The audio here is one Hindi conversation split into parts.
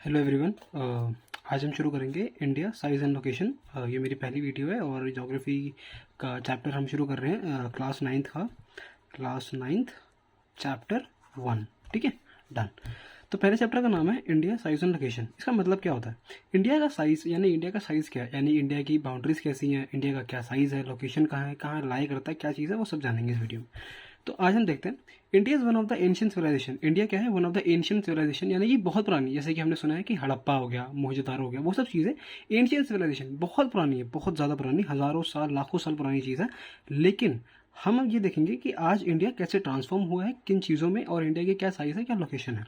Hello everyone. आज हम शुरू करेंगे इंडिया साइज एंड लोकेशन। ये मेरी पहली वीडियो है और ज्योग्राफी का चैप्टर हम शुरू कर रहे हैं क्लास नाइन्थ चैप्टर 1। ठीक है, डन। तो पहले चैप्टर का नाम है इंडिया साइज एंड लोकेशन। इसका मतलब क्या होता है? इंडिया का साइज यानी इंडिया का साइज़ क्या है, यानी इंडिया की बाउंड्रीज कैसी हैं, इंडिया का क्या साइज़ है, लोकेशन कहाँ है, कहाँ लाई करता है, क्या चीज़ है, वो सब जानेंगे इस वीडियो में। तो आज हम देखते हैं India is one of the ancient civilization. India क्या है? One of the ancient civilization, यानी कि बहुत पुरानी। जैसे कि हमने सुना है कि हड़प्पा हो गया, मोहनजोदारो हो गया, वो सब चीज़ें एंशियंट सिविलाइजेशन बहुत पुरानी है, बहुत ज़्यादा पुरानी, हज़ारों साल लाखों साल पुरानी चीज़ है। लेकिन हम अब ये देखेंगे कि आज इंडिया कैसे ट्रांसफॉर्म हुआ है, किन चीज़ों में, और इंडिया की क्या साइज़ है, क्या लोकेशन है।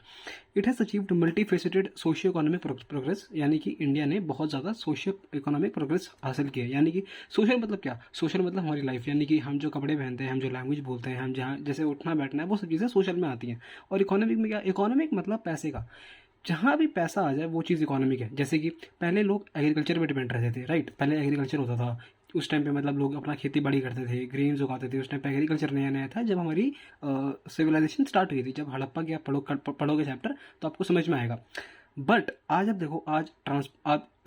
It has achieved multi faceted socio economic progress, यानी कि इंडिया ने बहुत ज़्यादा सोशियो इकोनॉमिक प्रोग्रेस हासिल किया है। यानी कि सोशल मतलब क्या? सोशल मतलब हमारी लाइफ, यानी कि हम जो कपड़े पहनते हैं, हम जो लैंग्वेज बोलते हैं, हम जहाँ जैसे उठना बैठना है, वो सब चीज़ें सोशल में आती हैं। और इकोनॉमिक में क्या? इकोनॉमिक मतलब पैसे का। जहाँ भी पैसा आ जाए वो चीज़ इकोनॉमिक है। जैसे कि पहले लोग एग्रीकल्चर पे डिपेंड रहते थे, राइट? पहले एग्रीकल्चर होता था उस टाइम पे, मतलब लोग अपना खेती बाड़ी करते थे, ग्रेन्स उगाते थे। उस टाइम पे एग्रीकल्चर नया नया था, जब हमारी सिविलाइजेशन स्टार्ट हुई थी। जब हड़प्पा की आप पढ़ोगे चैप्टर तो आपको समझ में आएगा। बट आज अब देखो, आज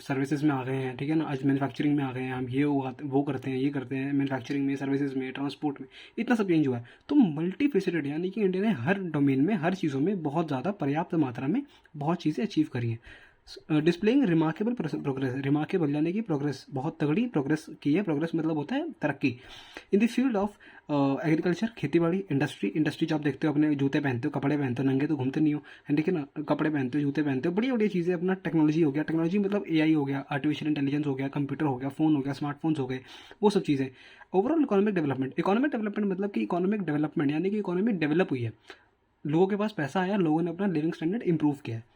सर्विसेज में आ गए हैं, ठीक है ना। आज मैन्युफैक्चरिंग में आ गए हैं, हम ये वो करते हैं, ये करते हैं, मैन्युफैक्चरिंग में, सर्विसेज में, ट्रांसपोर्ट में, इतना सब चेंज हुआ है। तो मल्टी फेसिटेड, यानी कि इंडिया ने हर डोमेन में, हर चीज़ों में बहुत ज़्यादा पर्याप्त मात्रा में बहुत चीज़ें अचीव करी हैं। डिस्प्लेइंग रिमार्केबल प्रोग्रेस, रिमार्केबल यानी कि प्रोग्रेस, बहुत तगड़ी प्रोग्रेस की है। प्रोग्रेस मतलब होता है तरक्की। In the field of agriculture, खेती बाड़ी, इंडस्ट्री जो आप देखते हो, अपने जूते पहनते हो, कपड़े पहनते हो, नंगे तो घूमते नहीं हो, ठीक है ना। कपड़े पहनते हो, जूते पहनते हो, बड़ी बड़ी चीज़ें। अपना टेक्नोलॉजी हो गया, टेक्नोलॉजी मतलब एआई हो गया, आर्टिफिशियल इंटेलिजेंस हो गया, कंप्यूटर हो गया, फ़ोन हो गया, स्मार्टफोन्स हो गए, वो सब चीज़ें। Overall economic development, economic development मतलब कि इकोनॉमिक डेवलपमेंट यानी कि इकोनॉमी डेवलप हुई है, लोगों के पास पैसा आया, लोगों ने अपना लिविंग स्टैंडर्ड इंप्रूव किया है।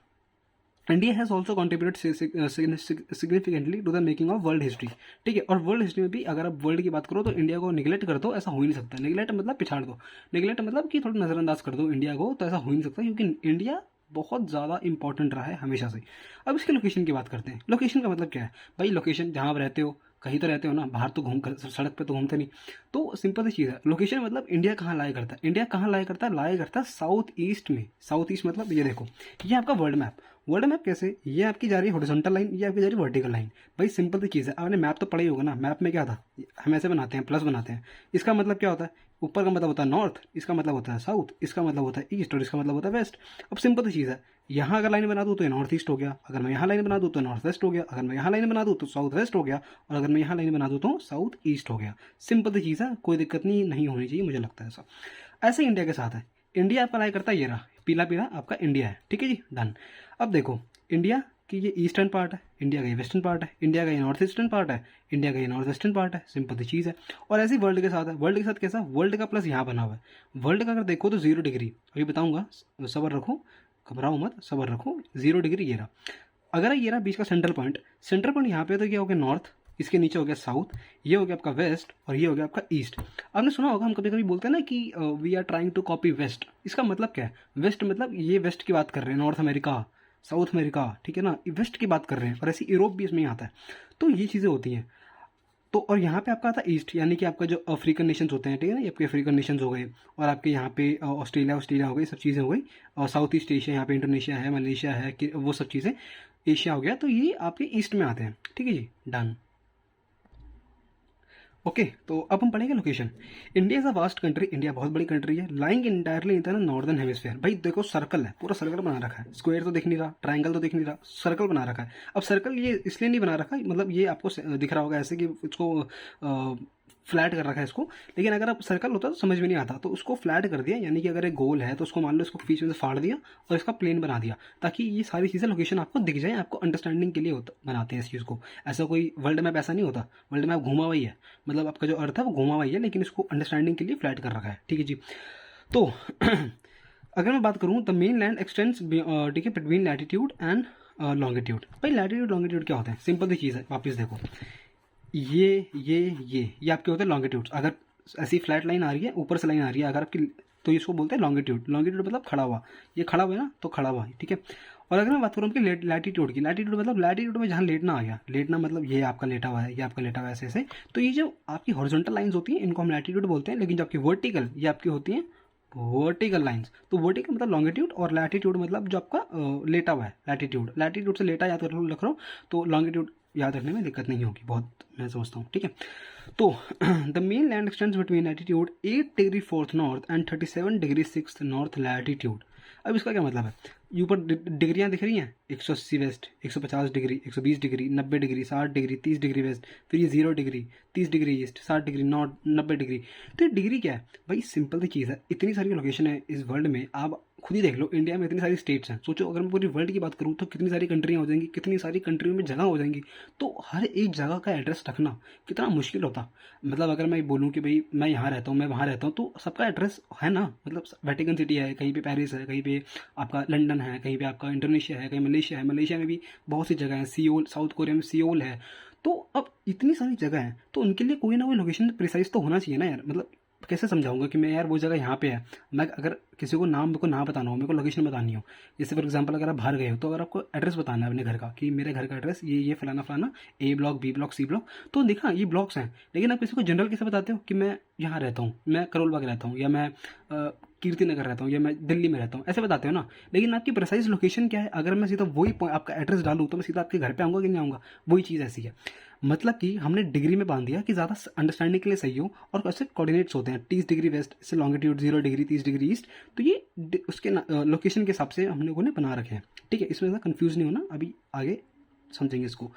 India has also contributed significantly to the making of world history. ठीक है, और वर्ल्ड हिस्ट्री में भी अगर आप वर्ल्ड की बात करो तो इंडिया को निगलेक्ट कर दो, ऐसा हो ही नहीं सकता। निगलेक्ट मतलब पिछाड़ दो, निगलेक्ट मतलब कि थोड़ा नज़रअंदाज कर दो इंडिया को, तो ऐसा हो ही नहीं सकता, क्योंकि इंडिया बहुत ज़्यादा इंपॉर्टेंट रहा है हमेशा से। अब इसकी लोकेशन की बात करते हैं। लोकेशन का मतलब क्या है भाई? लोकेशन जहाँ आप रहते हो, कहीं तो रहते हो ना, बाहर तो घूम कर, सड़क पे तो घूमते नहीं। तो सिंपल सी चीज़ है, लोकेशन मतलब इंडिया कहाँ लाया करता है। इंडिया कहाँ लाया करता है? लाया करता है साउथ ईस्ट में। साउथ ईस्ट मतलब ये देखो, ये आपका वर्ल्ड मैप। वर्ल्ड मैप कैसे? ये आपकी जा रही है हॉरिजॉन्टल लाइन, ये आपकी जा रही है वर्टिकल लाइन। भाई सिंपल सी चीज़ है, आपने मैप तो पढ़ा ही होगा ना। मैप में क्या था? हम ऐसे बनाते हैं, प्लस बनाते हैं। इसका मतलब क्या होता है? ऊपर का मतलब होता है नॉर्थ, इसका मतलब होता है साउथ, इसका मतलब होता है ईस्ट, और इसका मतलब होता है वेस्ट। अब सिंपल सी चीज़ है, यहाँ अगर लाइन बना दूँ तो ये नॉर्थ ईस्ट हो गया, अगर मैं यहाँ लाइन बना दूँ तो नॉर्थ वेस्ट हो गया, अगर मैं यहाँ लाइन बना दूँ तो साउथ वेस्ट हो गया, और अगर मैं यहाँ लाइन बना दूँ तो साउथ ईस्ट हो गया। सिंपल सी चीज़ है, कोई दिक्कत नहीं होनी चाहिए, मुझे लगता है ऐसा। ऐसे इंडिया के साथ है। इंडिया आपका लाया करता है, ये रहा पीला पीला आपका इंडिया है, ठीक है जी, डन। अब देखो, इंडिया कि ये ईस्टर्न पार्ट है, इंडिया का ये वेस्टर्न पार्ट है, इंडिया का ये नॉर्थ ईस्टर्न पार्ट है, इंडिया का ये नॉर्थ वेस्टर्न पार्ट है। सिंपल सी चीज़ है। और ऐसे ही वर्ल्ड के साथ है। वर्ल्ड के साथ कैसा? वर्ल्ड का प्लस यहाँ बना हुआ है। वर्ल्ड का अगर देखो तो 0 डिग्री, अभी बताऊंगा, सबर रखो, घबराओ मत, सबर रखो। 0 डिग्री ये रहा। अगर ये रहा बीच का सेंट्रल पॉइंट, सेंट्रल पॉइंट यहाँ पे तो क्या हो गया? नॉर्थ, इसके नीचे हो गया साउथ, ये हो गया आपका वेस्ट, और ये हो गया आपका ईस्ट। आपने सुना होगा, हम कभी कभी बोलते हैं ना कि we are trying to copy west. इसका मतलब क्या है? वेस्ट मतलब ये वेस्ट की बात कर रहे हैं, नॉर्थ अमेरिका, साउथ अमेरिका, ठीक है ना, वेस्ट की बात कर रहे हैं। और ऐसे यूरोप भी इसमें आता है। तो ये चीज़ें होती हैं। तो और यहाँ पे आपका आता है ईस्ट, यानी कि आपका जो अफ्रीकन नेशंस होते हैं, ठीक है ना, ये आपके अफ्रीकन नेशंस हो गए, और आपके यहाँ पे ऑस्ट्रेलिया हो गई, सब चीज़ें हो गई। और साउथ ईस्ट एशिया, यहाँ पे इंडोनेशिया है, मलेशिया है, वो सब चीज़ें एशिया हो गया। तो ये आपके ईस्ट में आते हैं, ठीक है जी, डन। ओके, तो अब हम पढ़ेंगे location. India is a vast country, India बहुत बड़ी कंट्री है, lying entirely in the northern hemisphere. भाई देखो, सर्कल है, पूरा सर्कल बना रखा है। स्क्वायर तो दिख नहीं रहा, ट्रायंगल तो दिख नहीं रहा, सर्कल बना रखा है। अब सर्कल ये इसलिए नहीं बना रखा, मतलब ये आपको दिख रहा होगा ऐसे कि इसको फ्लैट कर रखा है इसको, लेकिन अगर आप सर्कल होता तो समझ में नहीं आता। तो उसको फ्लैट कर दिया, यानी कि अगर एक गोल है तो उसको मान लो इसको बीच में से फाड़ दिया और इसका प्लेन बना दिया, ताकि ये सारी चीज़ें लोकेशन आपको दिख जाए, आपको अंडरस्टैंडिंग के लिए बनाते हैं इस चीज़ को। ऐसा कोई वर्ल्ड मैप ऐसा नहीं होता। वर्ल्ड मैप घुमा हुआ ही है, मतलब आपका जो अर्थ है वो घुमा हुआ ही है, लेकिन इसको अंडरस्टैंडिंग के लिए फ्लैट कर रखा है, ठीक है जी। तो अगर मैं बात करूँ, द मेन लैंड एक्सटेंड्स, ठीक है, बिटवीन लैटिट्यूड एंड लॉन्गिट्यूड। भाई लैटिट्यूड लॉन्गिट्यूड क्या होता है? सिंपल सी चीज़ है, वापस देखो, ये आपके होते हैं लॉन्गिट्यूड्स। अगर ऐसी फ्लैट लाइन आ रही है, ऊपर से लाइन आ रही है अगर आपकी, तो इसको बोलते हैं लॉन्गिट्यूड। लॉन्गिट्यूड मतलब खड़ा हुआ, ये खड़ा हुआ है ना, तो खड़ा हुआ है, ठीक है। और अगर मैं बात करूँ आपकी लैटिट्यूड की, लैटिट्यूड मतलब लैटिट्यूड में जहाँ लेटना आ गया, लेटना मतलब ये आपका लेटा हुआ है, ये आपका लेटा हुआ है, ऐसे ऐसे। तो ये जो आपकी हॉरिजॉन्टल लाइंस होती हैं, इनको हम लैटिट्यूड बोलते हैं, लेकिन जो आपकी वर्टिकल, ये आपकी होती हैं वर्टिकल लाइंस, तो वर्टिकल मतलब लॉन्गिट्यूड और लैटिट्यूड मतलब जो आपका लेटा हुआ है, लैटिट्यूड, लैटिट्यूड से लेटा याद रख रहा हूँ तो लॉन्गिट्यूड याद रखने में दिक्कत नहीं होगी बहुत, मैं समझता हूँ, ठीक है। तो the main land x tends between latitude 8 degree 4th north and 37 degree 6th north latitude. अब इसका क्या मतलब है, ऊपर डिग्रियाँ दिख रही हैं, 180 west, 150 degree, 120 degree, 90 degree, 60 degree, 30 degree west, फिर ये 0 degree, 30 degree east, 60 degree north, 90 degree. तो ये डिग्री क्या है भाई, सिंपल सी चीज़ है, इतनी सारी लोकेशन है इस वर्ल्ड में, आप खुद ही देख लो, इंडिया में इतनी सारी स्टेट्स हैं, सोचो अगर मैं पूरी वर्ल्ड की बात करूँ तो कितनी सारी कंट्रियाँ हो जाएंगी, कितनी सारी कंट्रियों में जगह हो जाएंगी, तो हर एक जगह का एड्रेस रखना कितना मुश्किल होता। मतलब अगर मैं बोलूँ कि भाई मैं यहाँ रहता हूँ, मैं वहाँ रहता हूँ, तो सबका एड्रेस है ना, मतलब वेटिकन सिटी है, कहीं पे पेरिस है, कहीं पे आपका लंदन है, कहीं पे आपका इंडोनेशिया है, कहीं मलेशिया है, मलेशिया में भी बहुत सी जगह है, सियोल, साउथ कोरिया में सियोल है। तो अब इतनी सारी जगह है, तो उनके लिए कोई ना कोई लोकेशन प्रिसाइज तो होना चाहिए ना यार, मतलब कैसे समझाऊंगा कि मैं यार वो जगह यहाँ पे है, मैं अगर किसी को नाम मेरे को ना बताना हो, मेरे को लोकेशन बतानी हो, जैसे फॉर एग्जांपल अगर आप बाहर गए हो तो अगर आपको एड्रेस बताना है अपने घर का कि मेरे घर का एड्रेस ये फलाना फलाना, A block, B block, C block, तो देखा ये ब्लॉक्स हैं, लेकिन आप किसी को जनरल कैसे बताते हो कि मैं यहाँ रहता हूँ, मैं करोल बाग रहता हूँ, या मैं कीर्ति नगर रहता हूँ, या मैं दिल्ली में रहता हूँ, ऐसे बताते हो ना। लेकिन आपकी प्रिसाइज लोकेशन क्या है, अगर मैं सीधा वही आपका एड्रेस डालूँ तो मैं सीधा आपके घर पे आऊँगा कि नहीं आऊँगा, वही चीज़ ऐसी है। मतलब कि हमने डिग्री में बांध दिया कि ज़्यादा अंडरस्टैंडिंग के लिए सही हो, और कैसे कोऑर्डिनेट्स होते हैं, 30 डिग्री वेस्ट से लॉन्गिट्यूड 0 डिग्री, 30 डिग्री ईस्ट, तो ये उसके लोकेशन के हिसाब से हम लोगों ने बना रखे हैं, ठीक है। इसमें ज़्यादा कंफ्यूज नहीं होना, अभी आगे समझेंगे इसको।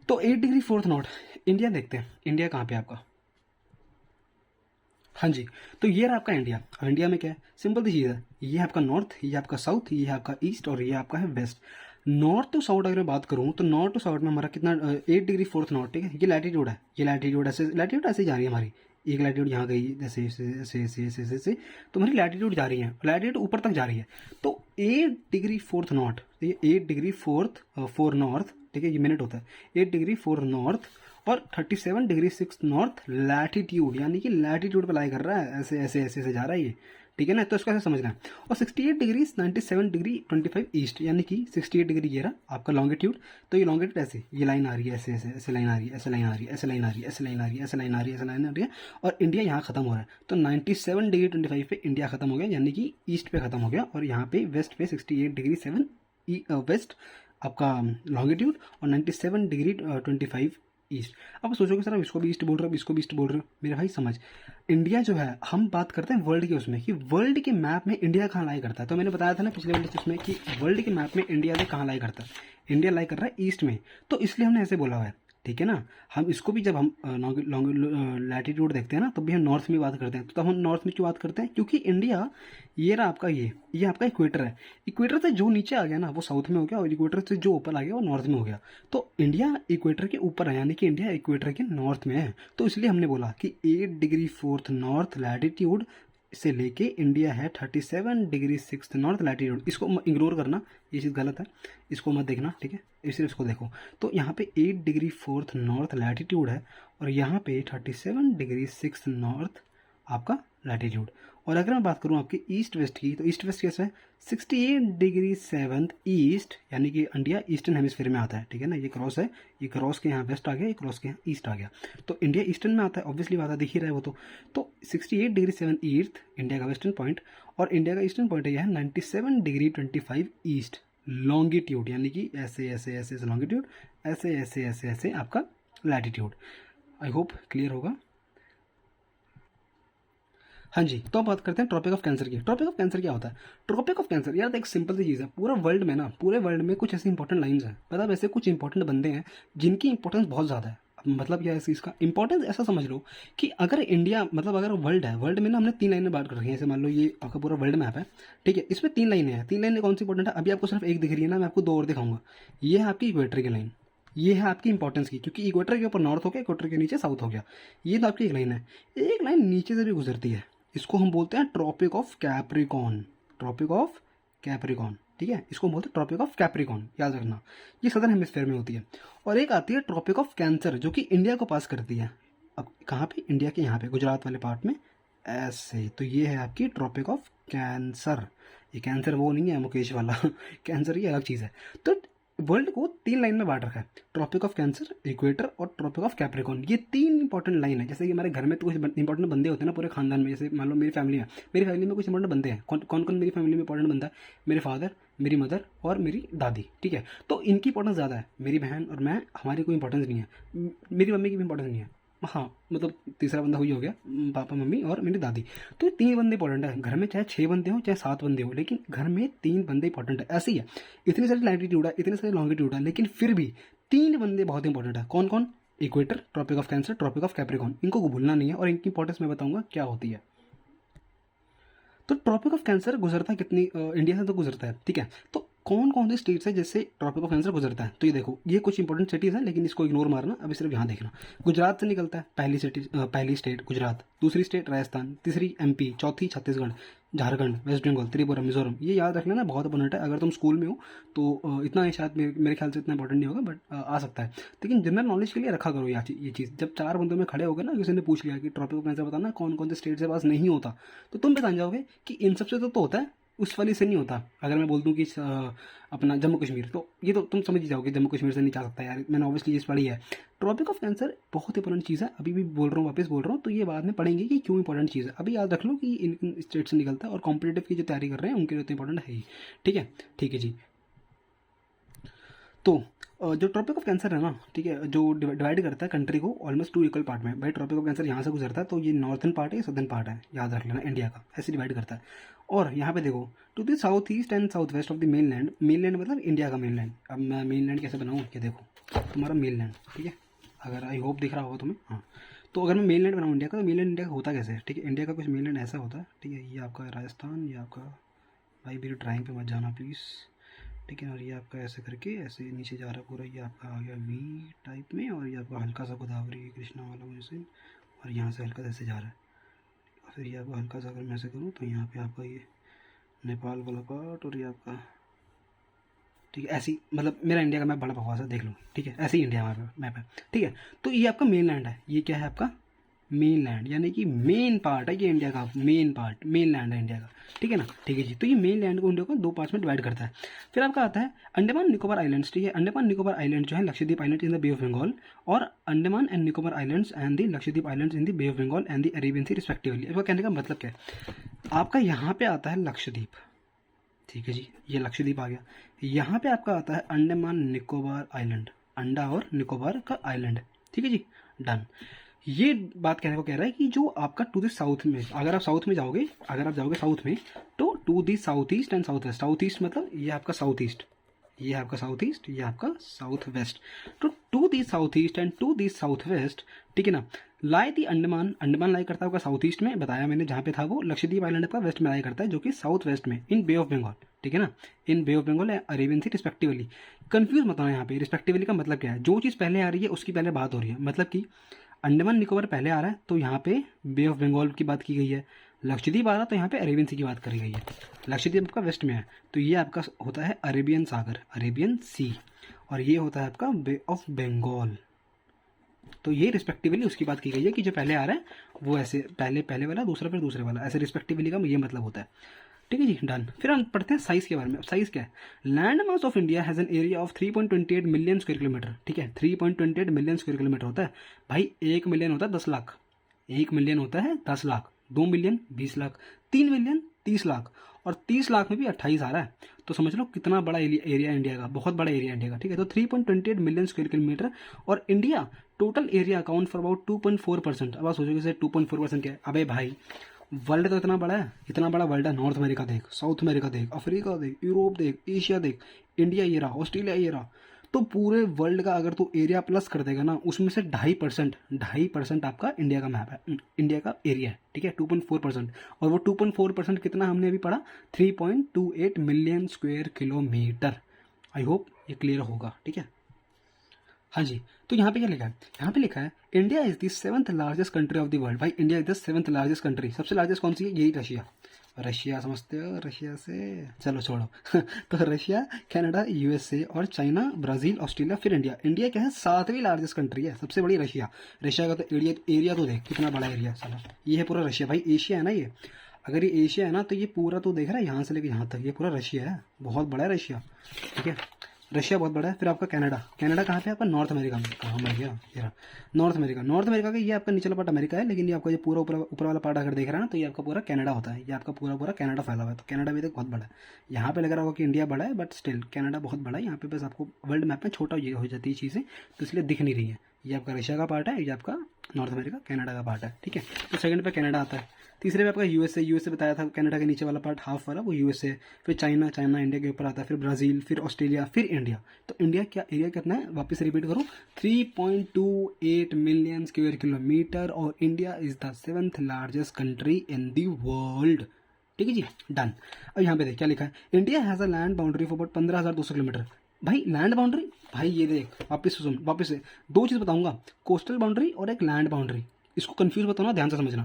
तो 8 डिग्री 4th नॉर्थ, इंडिया देखते हैं, इंडिया कहाँ पे है आपका, हाँ जी, तो ये रहा आपका इंडिया। अब इंडिया में क्या है, सिंपल सी चीज़ है, ये है आपका नॉर्थ, ये आपका साउथ, ये है आपका ईस्ट, और ये आपका है वेस्ट। नॉर्थ टू साउथ अगर मैं बात करूँ तो नॉर्थ टू साउथ में हमारा कितना 8 डिग्री 4th नॉर्थ, ठीक है, ये लैटिट्यूड है, ये लैटिट्यूड ऐसे ही जा रही है हमारी, एक लैटिट्यूड यहाँ गई ऐसे ऐसे ऐसे ऐसे ऐसे ऐसे ऐसे, तो हमारी लैटिट्यूड जा रही है, लैटिट्यूड ऊपर तक जा रही है। तो 8 डिग्री 4th नॉर्थ, तो ये 8 डिग्री 4 नॉर्थ, ठीक है, ये मिनट होता है, 8 डिग्री 4 नॉर्थ और 37 डिग्री 6 नॉर्थ लैटिट्यूड, यानी कि लैटिट्यूड पर लाई कर रहा है, ऐसे ऐसे ऐसे ऐसे जा रहा है ये, ठीक है ना, तो इसको ऐसे समझना है। और 68 डिग्री 97 डिग्री 25 ईस्ट, यानी कि 68 डिग्री ये रहा आपका लॉन्गिट्यूड, तो ये लॉन्गिट्यूड ऐसे, ये लाइन आ रही है ऐसे ऐसे, ऐसे लाइन आ रही है, ऐसे लाइन आ रही है, ऐसे लाइन आ रही है, ऐसे लाइन आ रही है, ऐसे लाइन आ रही है, ऐसे लाइन आ रही है, और इंडिया यहाँ खत्म हो रहा है, तो 97 डिग्री 25 पे इंडिया खत्म हो गया, यानी कि ईस्ट पे खत्म हो गया, और यहाँ पे वेस्ट पे 68 डिग्री 7 वेस्ट आपका लॉन्गिट्यूड, और 97 डिग्री 25 ईस्ट। अब सोचोगे सर अब इसको भी ईस्ट बोल रहे हो, इसको भी ईस्ट बोल रहे हो, मेरे भाई समझ, इंडिया जो है, हम बात करते हैं वर्ल्ड के उसमें कि वर्ल्ड के मैप में इंडिया कहाँ लाई करता है, तो मैंने बताया था ना पिछले वाले उसमें कि वर्ल्ड के मैप में इंडिया से कहाँ लाई करता है, इंडिया लाई कर रहा है ईस्ट में, तो इसलिए हमने ऐसे बोला हुआ है, ठीक है ना। हम इसको भी जब हम लैटिट्यूड देखते हैं ना, तब भी हम नॉर्थ में बात करते हैं, तो तब हम नॉर्थ में क्यों बात करते हैं, क्योंकि इंडिया ये रहा आपका, ये आपका इक्वेटर है, इक्वेटर से जो नीचे आ गया ना वो साउथ में हो गया, और इक्वेटर से जो ऊपर आ गया वो नॉर्थ में हो गया, तो इंडिया इक्वेटर के ऊपर है, यानी कि इंडिया इक्वेटर के नॉर्थ में है, तो इसलिए हमने बोला कि 8 डिग्री 4th नॉर्थ लैटिट्यूड से लेके इंडिया है 37 डिग्री 6 नॉर्थ लैटिट्यूड, इसको इग्नोर करना, ये चीज़ गलत है, इसको मत देखना, ठीक है, सिर्फ इसको देखो। तो यहाँ पे 8 डिग्री 4th नॉर्थ लैटिट्यूड है, और यहाँ पे 37 डिग्री 6 नॉर्थ आपका लैटिट्यूड। और अगर मैं बात करूँ आपकी ईस्ट वेस्ट की, तो ईस्ट वेस्ट कैसा है, 68 डिग्री 7 ईस्ट, यानी कि इंडिया ईस्टर्न हेमिस्फीयर में आता है, ठीक है ना, ये क्रॉस है, ये क्रॉस के यहाँ वेस्ट आ गया, ये क्रॉस के यहाँ ईस्ट आ गया, तो इंडिया ईस्टर्न में आता है, ऑब्वियसली बात है, दिख ही रहा है वो तो 68 डिग्री 7 ईस्ट इंडिया का वेस्टर्न पॉइंट, और इंडिया का ईस्टर्न पॉइंट है यह 97 डिग्री 25 ईस्ट लॉन्गिट्यूड, यानी कि ऐसे ऐसे ऐसे ऐसे लॉन्गिट्यूड, ऐसे ऐसे ऐसे ऐसे आपका लैटिट्यूड। आई होप क्लियर होगा। हाँ जी, तो अब बात करते हैं ट्रॉपिक ऑफ कैंसर की। ट्रॉपिक ऑफ कैंसर क्या होता है, ट्रॉपिक ऑफ कैंसर यार एक सिंपल सी चीज़ है, पूरे वर्ल्ड में ना, पूरे वर्ल्ड में कुछ ऐसी इंपॉर्टेंट लाइंस हैं, मतलब ऐसे कुछ इंपॉर्टेंट बंदे हैं जिनकी इंपॉर्टेंस बहुत ज़्यादा है। अब मतलब क्या है इसका इंपॉर्टेंस, ऐसा समझ लो कि अगर इंडिया, मतलब अगर वर्ल्ड है, वर्ल्ड में ना हमने 3 लाइनें बात कर रखी हैं, जैसे मान लो ये आपका पूरा वर्ल्ड मैप है, ठीक है, इसमें 3 लाइनें हैं, 3 लाइनें कौन सी इंपॉर्टेंट है, अभी आपको सिर्फ एक दिख रही है ना, मैं आपको 2 और दिखाऊंगा। ये है आपकी इक्वेटर की लाइन, ये है आपकी इंपॉर्टेंस की, क्योंकि इक्वेटर के ऊपर नॉर्थ हो गया, इक्वेटर के नीचे साउथ हो गया, ये तो आपकी एक लाइन है। एक लाइन नीचे से भी गुजरती है, इसको हम बोलते हैं tropic of Capricorn, tropic of Capricorn, ठीक है, इसको बोलते हैं ट्रॉपिक ऑफ कैप्रिकॉन, याद रखना, ये सदर्न हेमिस्फीयर में होती है। और एक आती है ट्रॉपिक ऑफ कैंसर, जो कि इंडिया को पास करती है, अब कहाँ पे, इंडिया के यहाँ पे गुजरात वाले पार्ट में ऐसे, तो ये है आपकी ट्रॉपिक ऑफ कैंसर। ये कैंसर वो नहीं है मुकेश वाला कैंसर ये अलग चीज़ है। तो वर्ल्ड को 3 लाइन में बांट रखा है, ट्रॉपिक ऑफ कैंसर, इक्वेटर और ट्रॉपिक ऑफ कैप्रिकॉर्न। ये 3 इंपॉर्टेंट लाइन है। जैसे कि हमारे घर में तो कुछ इंपॉर्टेंट बंदे होते हैं ना पूरे खानदान में, जैसे मान लो मेरी फैमिली है, मेरी फैमिली में कुछ इंपॉर्टेंट बंदे हैं। कौन कौन मेरी फैमिली में इंपॉर्टेंट बंदा है? मेरे फादर, मेरी मदर और मेरी दादी, ठीक है। तो इनकी इंपॉर्टेंस ज़्यादा है। मेरी बहन और मैं, हमारी कोई इंपॉर्टेंस नहीं है। मेरी मम्मी की भी इंपॉर्टेंस नहीं है। हाँ, मतलब तीसरा बंदा हुई हो गया, पापा मम्मी और मेरी दादी। तो ये 3 बंदे इंपॉर्टेंट है। घर में चाहे 6 बंदे हो चाहे 7 बंदे हो, लेकिन घर में 3 बंदे इंपॉर्टेंट है। ऐसे ही है, इतनी सारी लैटिट्यूड है, इतने सारे लॉन्गिट्यूड है, लेकिन फिर भी 3 बंदे बहुत इंपॉर्टेंट है। कौन कौन? Equator, tropic of Cancer, tropic of Capricorn. इनको भूलना नहीं है और इनकी इंपॉर्टेंस मैं बताऊंगा क्या होती है। तो ट्रॉपिक ऑफ कैंसर गुजरता है कितनी इंडिया से तो गुजरता है, ठीक है। तो कौन कौन से स्टेट्स है जिससे ट्रॉपिक ऑफ कैंसर गुजरता है? तो ये देखो, ये कुछ इंपॉर्टेंट सिटीज़ हैं, लेकिन इसको इग्नोर मारना, अभी सिर्फ यहाँ देखना। गुजरात से निकलता है, पहली स्टेट गुजरात, दूसरी स्टेट राजस्थान, तीसरी एमपी, चौथी छत्तीसगढ़, झारखंड, वेस्ट बंगाल, त्रिपुरा, मिजोरम। ये याद रख लेना, बहुत इंपॉर्टेंट है। अगर तुम स्कूल में हो तो इतना ही, शायद मेरे ख्याल से इतना इंपॉर्टेंट नहीं होगा, बट आ सकता है। लेकिन जनरल नॉलेज के लिए रखा करो ये चीज़। जब 4 बंदों में खड़े हो गए ना, किसी ने पूछ लिया कि ट्रॉपिक ऑफ कैंसर बताना कौन कौन से स्टेट से पास नहीं होता, तो तुम बता जाओगे कि इन सबसे तो होता है, उस वाली से नहीं होता। अगर मैं बोल दूं कि अपना जम्मू कश्मीर, तो ये तो तुम समझ ही जाओगे जम्मू कश्मीर से नहीं जा सकता यार। मैंने ऑब्वियसली ये पढ़ी है। ट्रॉपिक ऑफ कैंसर बहुत इंपॉर्टेंट चीज़ है। अभी भी बोल रहा हूँ, वापस बोल रहा हूँ, तो ये बाद में पढ़ेंगे कि क्यों इंपॉर्टेंट चीज़ है। अभी याद रख लो कि इन स्टेट से निकलता है, और कॉम्पिटेटिव की जो तैयारी कर रहे हैं उनके लिए तो इंपॉर्टेंट है ही, ठीक है। ठीक है जी। तो जो ट्रॉपिक ऑफ कैंसर है ना, ठीक है, जो डिवाइड करता है कंट्री को ऑलमोस्ट 2 इक्वल पार्ट में। भाई ट्रॉपिक ऑफ कैंसर यहाँ से गुजरता है, तो ये नॉर्थन पार्ट है, सदर्न पार्ट है, याद रख लेना, इंडिया का ऐसे डिवाइड करता है। और यहाँ पे देखो, to the south east and south west of the mainland. Mainland मतलब इंडिया का मेन लैंड। अब मैं मेन लैंड कैसे बनाऊँ, ये देखो तुम्हारा मेन लैंड, ठीक है। अगर आई होप दिख रहा होगा तुम्हें, हाँ। तो अगर मैं मेन लैंड बनाऊँ इंडिया का, तो मेन लैंड इंडिया का होता कैसे है, ठीक है। इंडिया का कुछ मेन लैंड ऐसा होता है, ठीक है। ये आपका राजस्थान, ये आपका, भाई मेरी ड्राइंग पे मत जाना प्लीज़, ठीक है। और ये आपका ऐसे करके ऐसे नीचे जा रहा है पूरा, ये आपका आ गया वी टाइप में, और ये आपका हल्का सा गोदावरी कृष्णा वाला वैसे, और यहाँ से हल्का ऐसे जा रहा है। और फिर ये आपका हल्का सा अगर मैं ऐसे करूँ तो यहाँ पे आपका ये नेपाल वाला पार्ट, और ये आपका, ठीक है। ऐसी, मतलब मेरा इंडिया का मैप बड़ा बकवास है, देख लो, ठीक है। ऐसे ही इंडिया मैप है, ठीक है। तो ये आपका मेन लैंड है। ये क्या है आपका मेन लैंड, यानी कि मेन पार्ट है ये इंडिया का, मेन पार्ट, मेन लैंड है इंडिया का, ठीक है ना। ठीक है जी। तो ये मेन लैंड को इंडिया को 2 पार्ट्स में डिवाइड करता है। फिर आपका आता है अंडमान निकोबार आइलैंड्स, ठीक है। अंडमान निकोबार आइलैंड जो है Lakshadweep island in the Bay of Bengal, और Andaman and Nicobar islands and the Lakshadweep islands in the Bay of Bengal and the Arabian Sea respectively. इसका कहने का मतलब क्या है, आपका यहाँ पे आता है लक्षद्वीप, ठीक है जी, ये लक्षद्वीप आ गया। यहाँ पे आपका आता है अंडमान निकोबार आइलैंड, अंडा और निकोबार का आइलैंड, ठीक है जी, डन। ये बात कहने को कह रहा है कि जो आपका टू द साउथ में, अगर आप साउथ में जाओगे, अगर आप जाओगे साउथ में, तो to the south east and south west. South east मतलब ये आपका साउथ ईस्ट, ये आपका साउथ ईस्ट, ये आपका साउथ वेस्ट। तो to the south east and to the south west, ठीक है ना, लाई दी अंडमान। अंडमान लाई करता होगा साउथ ईस्ट में, बताया मैंने जहाँ पे था वो। लक्षद्वीप आइलैंड का वेस्ट में लाई करता है, जो कि साउथ वेस्ट में, इन बे ऑफ बंगाल, ठीक है ना, in Bay of Bengal Arabian Sea respectively. Confuse मत होना यहाँ पे, रिस्पेक्टिवली का मतलब क्या है, जो चीज़ पहले आ रही है उसकी पहले बात हो रही है। मतलब कि अंडमान निकोबार पहले आ रहा है, तो यहाँ पे बे ऑफ बंगाल की बात की गई है। लक्षद्वीप आ रहा, तो यहाँ पे अरेबियन सी की बात करी गई है। लक्षद्वीप आपका वेस्ट में है, तो ये आपका होता है अरेबियन सागर, अरेबियन सी, और ये होता है आपका बे ऑफ बंगाल। तो ये रिस्पेक्टिवली उसकी बात की गई है कि जो पहले आ रहा है वो ऐसे, पहले वाला, दूसरा फिर दूसरे वाला, ऐसे रिस्पेक्टिवली का ये मतलब होता है, ठीक है जी, डन। फिर हम पढ़ते हैं साइज के बारे में। साइज क्या है, land mass of India has an area of 3.28 million square kilometre, ठीक है। 3.28 मिलियन स्क्वायर किलोमीटर होता है। भाई 1 मिलियन होता है 10 लाख, 1 मिलियन होता है 10 लाख, 2 मिलियन 20 लाख, 3 मिलियन 30 लाख, और 30 लाख में भी 28 आ रहा है। तो समझ लो कितना बड़ा एरिया इंडिया का, बहुत बड़ा एरिया इंडिया का, ठीक है। तो 3.28 मिलियन स्क्वायर किलोमीटर, और India total area account for about 2.4%। अब आप सोचोगे सर 2.4% क्या है, अबे भाई वर्ल्ड तो इतना बड़ा है, इतना बड़ा वर्ल्ड है। नॉर्थ अमेरिका देख, साउथ अमेरिका देख, अफ्रीका देख, यूरोप देख, एशिया देख, इंडिया ये रहा, ऑस्ट्रेलिया ये रहा। तो पूरे वर्ल्ड का अगर तू एरिया प्लस कर देगा ना, उसमें से 2.5% आपका इंडिया का मैप है, इंडिया का एरिया है, ठीक है, 2.4%। और वो 2.4% कितना हमने अभी पढ़ा, 3.28 million square kilometre. I hope ये क्लियर होगा, ठीक है। हाँ जी। तो यहाँ पे क्या लिखा है, यहाँ पे लिखा है India is the 7th largest country of the world. भाई India is the 7th largest country. सबसे लार्जेस्ट कौन सी है, यही रशिया। रशिया समझते हो, रशिया से चलो छोड़ो तो रशिया, कनाडा, यूएसए और चाइना, ब्राज़ील, ऑस्ट्रेलिया, फिर इंडिया। इंडिया क्या है, 7वीं लार्जेस्ट कंट्री है, सबसे बड़ी रशिया। रशिया का तो एरिया तो देख कितना बड़ा एरिया साला, ये है पूरा रशिया। भाई एशिया है ना ये, अगर ये एशिया है ना, तो ये पूरा तो देख रहा है यहाँ से लेकर यहाँ तक, ये पूरा रशिया है, बहुत बड़ा है रशिया, ठीक है। रशिया बहुत बड़ा है। फिर आपका कनाडा, कनाडा कहाँ पे है आपका? नॉर्थ अमेरिका में। कहाँ मर गया ये रहा, नॉर्थ अमेरिका। नॉर्थ अमेरिका का ये आपका निचला पार्ट अमेरिका है, लेकिन ये आपका जो पूरा ऊपर वाला पार्ट अगर देख रहा है ना, तो ये आपका पूरा कनाडा होता है। ये आपका पूरा कनाडा फैला हुआ है। तो कनाडा भी तक बहुत बड़ा है। यहाँ पे लग रहा होगा कि इंडिया बड़ा है, बट स्टिल कनाडा बहुत बड़ा है। यहाँ पे बस आपको वर्ल्ड मैप में छोटा ये हो जाती है चीज़ें, तो इसलिए दिख नहीं रही है। ये आपका रशिया का पार्ट है, ये आपका नॉर्थ अमेरिका कनाडा का पार्ट है, ठीक है। तो सेकंड पे कनाडा आता है। तीसरे पे आपका यूएसए, यूएसए बताया था कनाडा के नीचे वाला पार्ट हाफ वाला वो यूएसए। फिर चाइना, चाइना इंडिया के ऊपर आता है। फिर ब्राज़ील, फिर ऑस्ट्रेलिया, फिर इंडिया। तो इंडिया क्या एरिया कितना है, वापस रिपीट करूँ, 3.28 मिलियन स्क्वायर किलोमीटर, और India is the 7th largest country in the world, ठीक है जी, डन। अब यहाँ पे देख क्या लिखा है, India has a land boundary for about 15,200 kilometre. भाई लैंड बाउंड्री, भाई ये देख वापस से सुन, वापस से दो चीज़ बताऊंगा, कोस्टल बाउंड्री और एक लैंड बाउंड्री। इसको कंफ्यूज बताओ ना, ध्यान से समझना।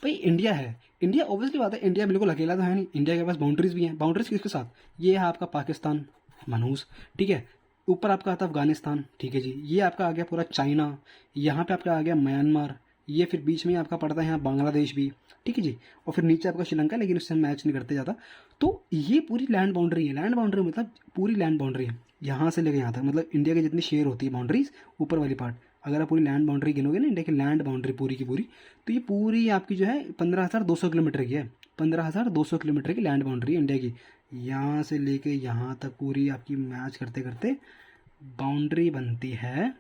भाई इंडिया है, इंडिया ऑब्वियसली बात है, इंडिया बिल्कुल अकेला तो है नहीं, इंडिया के पास बाउंड्रीज भी हैं। बाउंड्रीज किसके साथ? ये है आपका पाकिस्तान, मनहूस, ठीक है। ऊपर आपका आता है अफगानिस्तान, ठीक है जी। ये आपका आ गया पूरा चाइना, यहाँ पे आपका आ गया म्यांमार, ये फिर बीच में आपका पड़ता है यहाँ बांग्लादेश भी, ठीक है जी। और फिर नीचे आपका श्रीलंका, लेकिन उससे मैच नहीं करते ज़्यादा। तो ये पूरी लैंड बाउंड्री है। लैंड बाउंड्री मतलब पूरी लैंड बाउंड्री है, यहाँ से लेकर यहाँ तक, मतलब इंडिया की जितनी शेयर होती है बाउंड्रीज, ऊपर वाली पार्ट, अगर आप पूरी लैंड बाउंड्री गिनोगे ना, इंडिया की लैंड बाउंड्री पूरी की पूरी, तो ये पूरी आपकी जो है 15,200 किलोमीटर की है। 15,200 किलोमीटर की लैंड बाउंड्री है इंडिया की। यहाँ से लेके यहाँ तक पूरी आपकी मैच करते करते बाउंड्री बनती है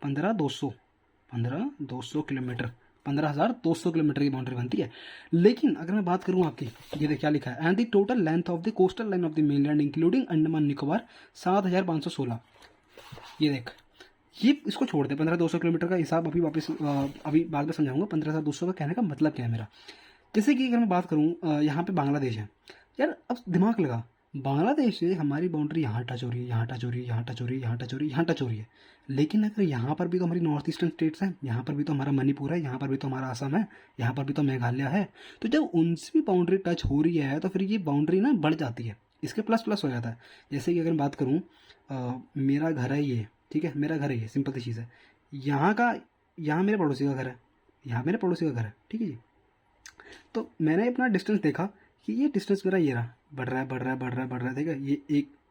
15,200 किलोमीटर, 15,200 किलोमीटर की बाउंड्री बनती है। लेकिन अगर मैं बात करूँ आपकी, ये देख क्या लिखा है, and the total length of the coastal line of the mainland including Andaman Nicobar 7,516। ये देख, ये इसको छोड़ दे, 15,200 किलोमीटर का हिसाब अभी वापस अभी बाद में समझाऊंगा 15,200 का कहने का मतलब क्या है मेरा। जैसे कि अगर मैं बात करूँ यहाँ पे बांग्लादेश है यार, अब दिमाग लगा, बांग्लादेश से हमारी बाउंड्री यहाँ टच हो रही है, यहाँ टच हो रही है, यहाँ टच हो रही है, यहाँ टच हो रही है, यहाँ टच हो रही है। लेकिन अगर यहाँ पर भी तो हमारी नॉर्थ ईस्टर्न स्टेट्स हैं, यहाँ पर भी तो हमारा मणिपुर है, यहाँ पर भी तो हमारा असम है, यहाँ पर भी तो मेघालय है। तो जब उनसे भी बाउंड्री टच हो रही है, तो फिर ये बाउंड्री ना बढ़ जाती है, इसके प्लस प्लस हो जाता है। जैसे कि अगर मैं बात करूँ, मेरा घर है ये, ठीक है, मेरा घर है ये, सिंपल सी चीज़ है। यहाँ का, यहाँ मेरे पड़ोसी का घर है, यहाँ मेरे पड़ोसी का घर है, ठीक है जी। तो मैंने अपना डिस्टेंस देखा कि ये डिस्टेंस मेरा ये रहा, बढ़ रहा है, बढ़ रहा है, बढ़ रहा है, बढ़ रहा है, ठीक है।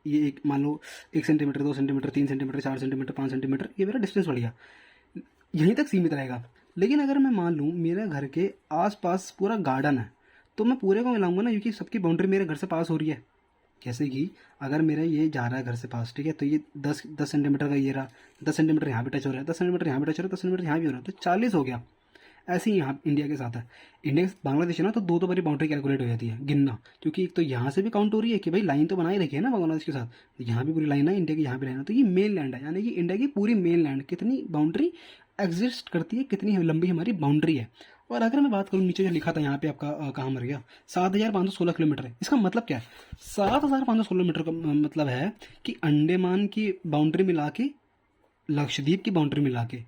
ये एक मान लो 1 centimetre, 2 centimetre, 3 centimetre, 4 centimetre, 5 centimetre, ये मेरा डिस्टेंस बढ़ गया, यहीं तक सीमित रहेगा। लेकिन अगर मैं मान लूँ मेरे घर के आसपास पूरा गार्डन है, तो मैं पूरे को मिलाऊंगा ना, क्योंकि सबकी बाउंड्री मेरे घर से पास हो रही है। जैसे कि अगर मेरा ये जा रहा है घर से पास, ठीक है, तो ये 10 सेंटीमीटर का ये रहा, 10 सेंटीमीटर यहाँ पे टच हो रहा है, 10 सेंटीमीटर यहाँ पे टच हो रहा है, 10 सेंटीमीटर यहाँ भी हो रहा है, तो 40 हो गया। ऐसे ही यहाँ इंडिया के साथ है। इंडिया बांग्लादेश है ना, तो दो बारी बाउंड्री कैलकुलेट हो जाती है गिनना, क्योंकि एक तो यहाँ से भी काउंट हो रही है कि भाई लाइन तो बनाई रखी है ना बांग्लादेश के साथ, यहाँ भी पूरी लाइन है, इंडिया की यहाँ भी लाइन है, तो ये मेन लैंड है, यानी कि इंडिया की पूरी मेन लैंड कितनी बाउंड्री एग्जिस्ट करती है, कितनी लंबी हमारी बाउंड्री है। और अगर मैं बात करूँ नीचे जो लिखा था यहाँ पे आपका कहाँ मर गया, 7,516 किलोमीटर है। इसका मतलब क्या है? 7,516 किलोमीटर का मतलब है कि अंडमान की बाउंड्री मिला के, लक्षद्वीप की बाउंड्री मिला के,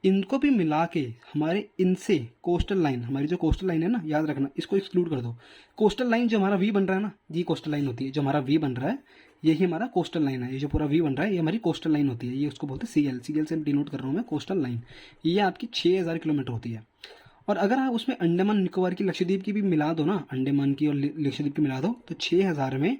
इनको भी मिला के, हमारे इनसे कोस्टल लाइन, हमारी जो कोस्टल लाइन है ना, याद रखना, इसको एक्सक्लूड कर दो। कोस्टल लाइन जो हमारा वी बन रहा है ना, ये कोस्टल लाइन होती है, जो हमारा वी बन रहा है यही हमारा कोस्टल लाइन है। ये जो पूरा वी बन रहा है ये हमारी कोस्टल लाइन होती है, ये उसको बोलते हैं सीएल, सीएल से डिनोट कर रहा हूँ मैं, कोस्टल लाइन। ये आपकी 6,000 किलोमीटर होती है। और अगर आप उसमें अंडमान निकोबार की, लक्षद्वीप की भी मिला दो ना, अंडमान की और लक्षद्वीप की मिला दो, तो 6,000 में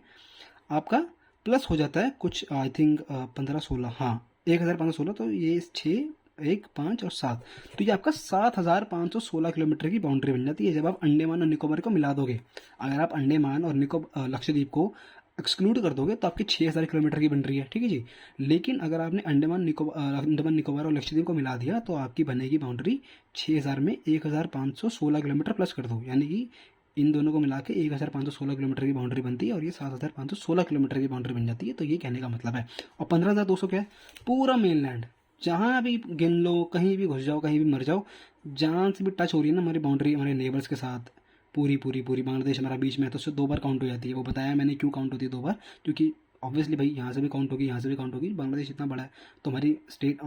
आपका प्लस हो जाता है कुछ, आई थिंक 15-16, हाँ 1,516, तो ये 6, 1, 5 और 7, तो ये आपका 7,516 किलोमीटर की बाउंड्री बन जाती है जब आप अंडमान और निकोबार को मिला दोगे। अगर आप अंडमान और लक्षद्वीप को एक्सक्लूड कर दोगे तो आपकी 6,000 किलोमीटर की बन रही है, ठीक है जी। लेकिन अगर आपने अंडमान निकोबार और लक्षद्वीप को मिला दिया तो आपकी बनेगी बाउंड्री 6,000 में 1,516 किलोमीटर प्लस कर दो, यानी कि इन दोनों को मिला के 1,516 किलोमीटर की बाउंड्री बनती है, और ये 7,516 किलोमीटर की बाउंड्री बन जाती है। तो ये कहने का मतलब है। और 15,200 क्या है? पूरा मेन लैंड, जहाँ भी गिन लो, कहीं भी घुस जाओ, कहीं भी मर जाओ, जहाँ से भी टच हो रही है ना हमारी बाउंड्री हमारे नेबर्स के साथ, पूरी बांग्लादेश हमारा बीच में है, तो उससे 2 बार काउंट हो जाती है। वो बताया मैंने क्यों काउंट होती है 2 बार, क्योंकि ऑब्वियसली भाई यहाँ से भी काउंट होगी, यहाँ से भी काउंट होगी, बांग्लादेश इतना बड़ा है तो हमारी स्टेट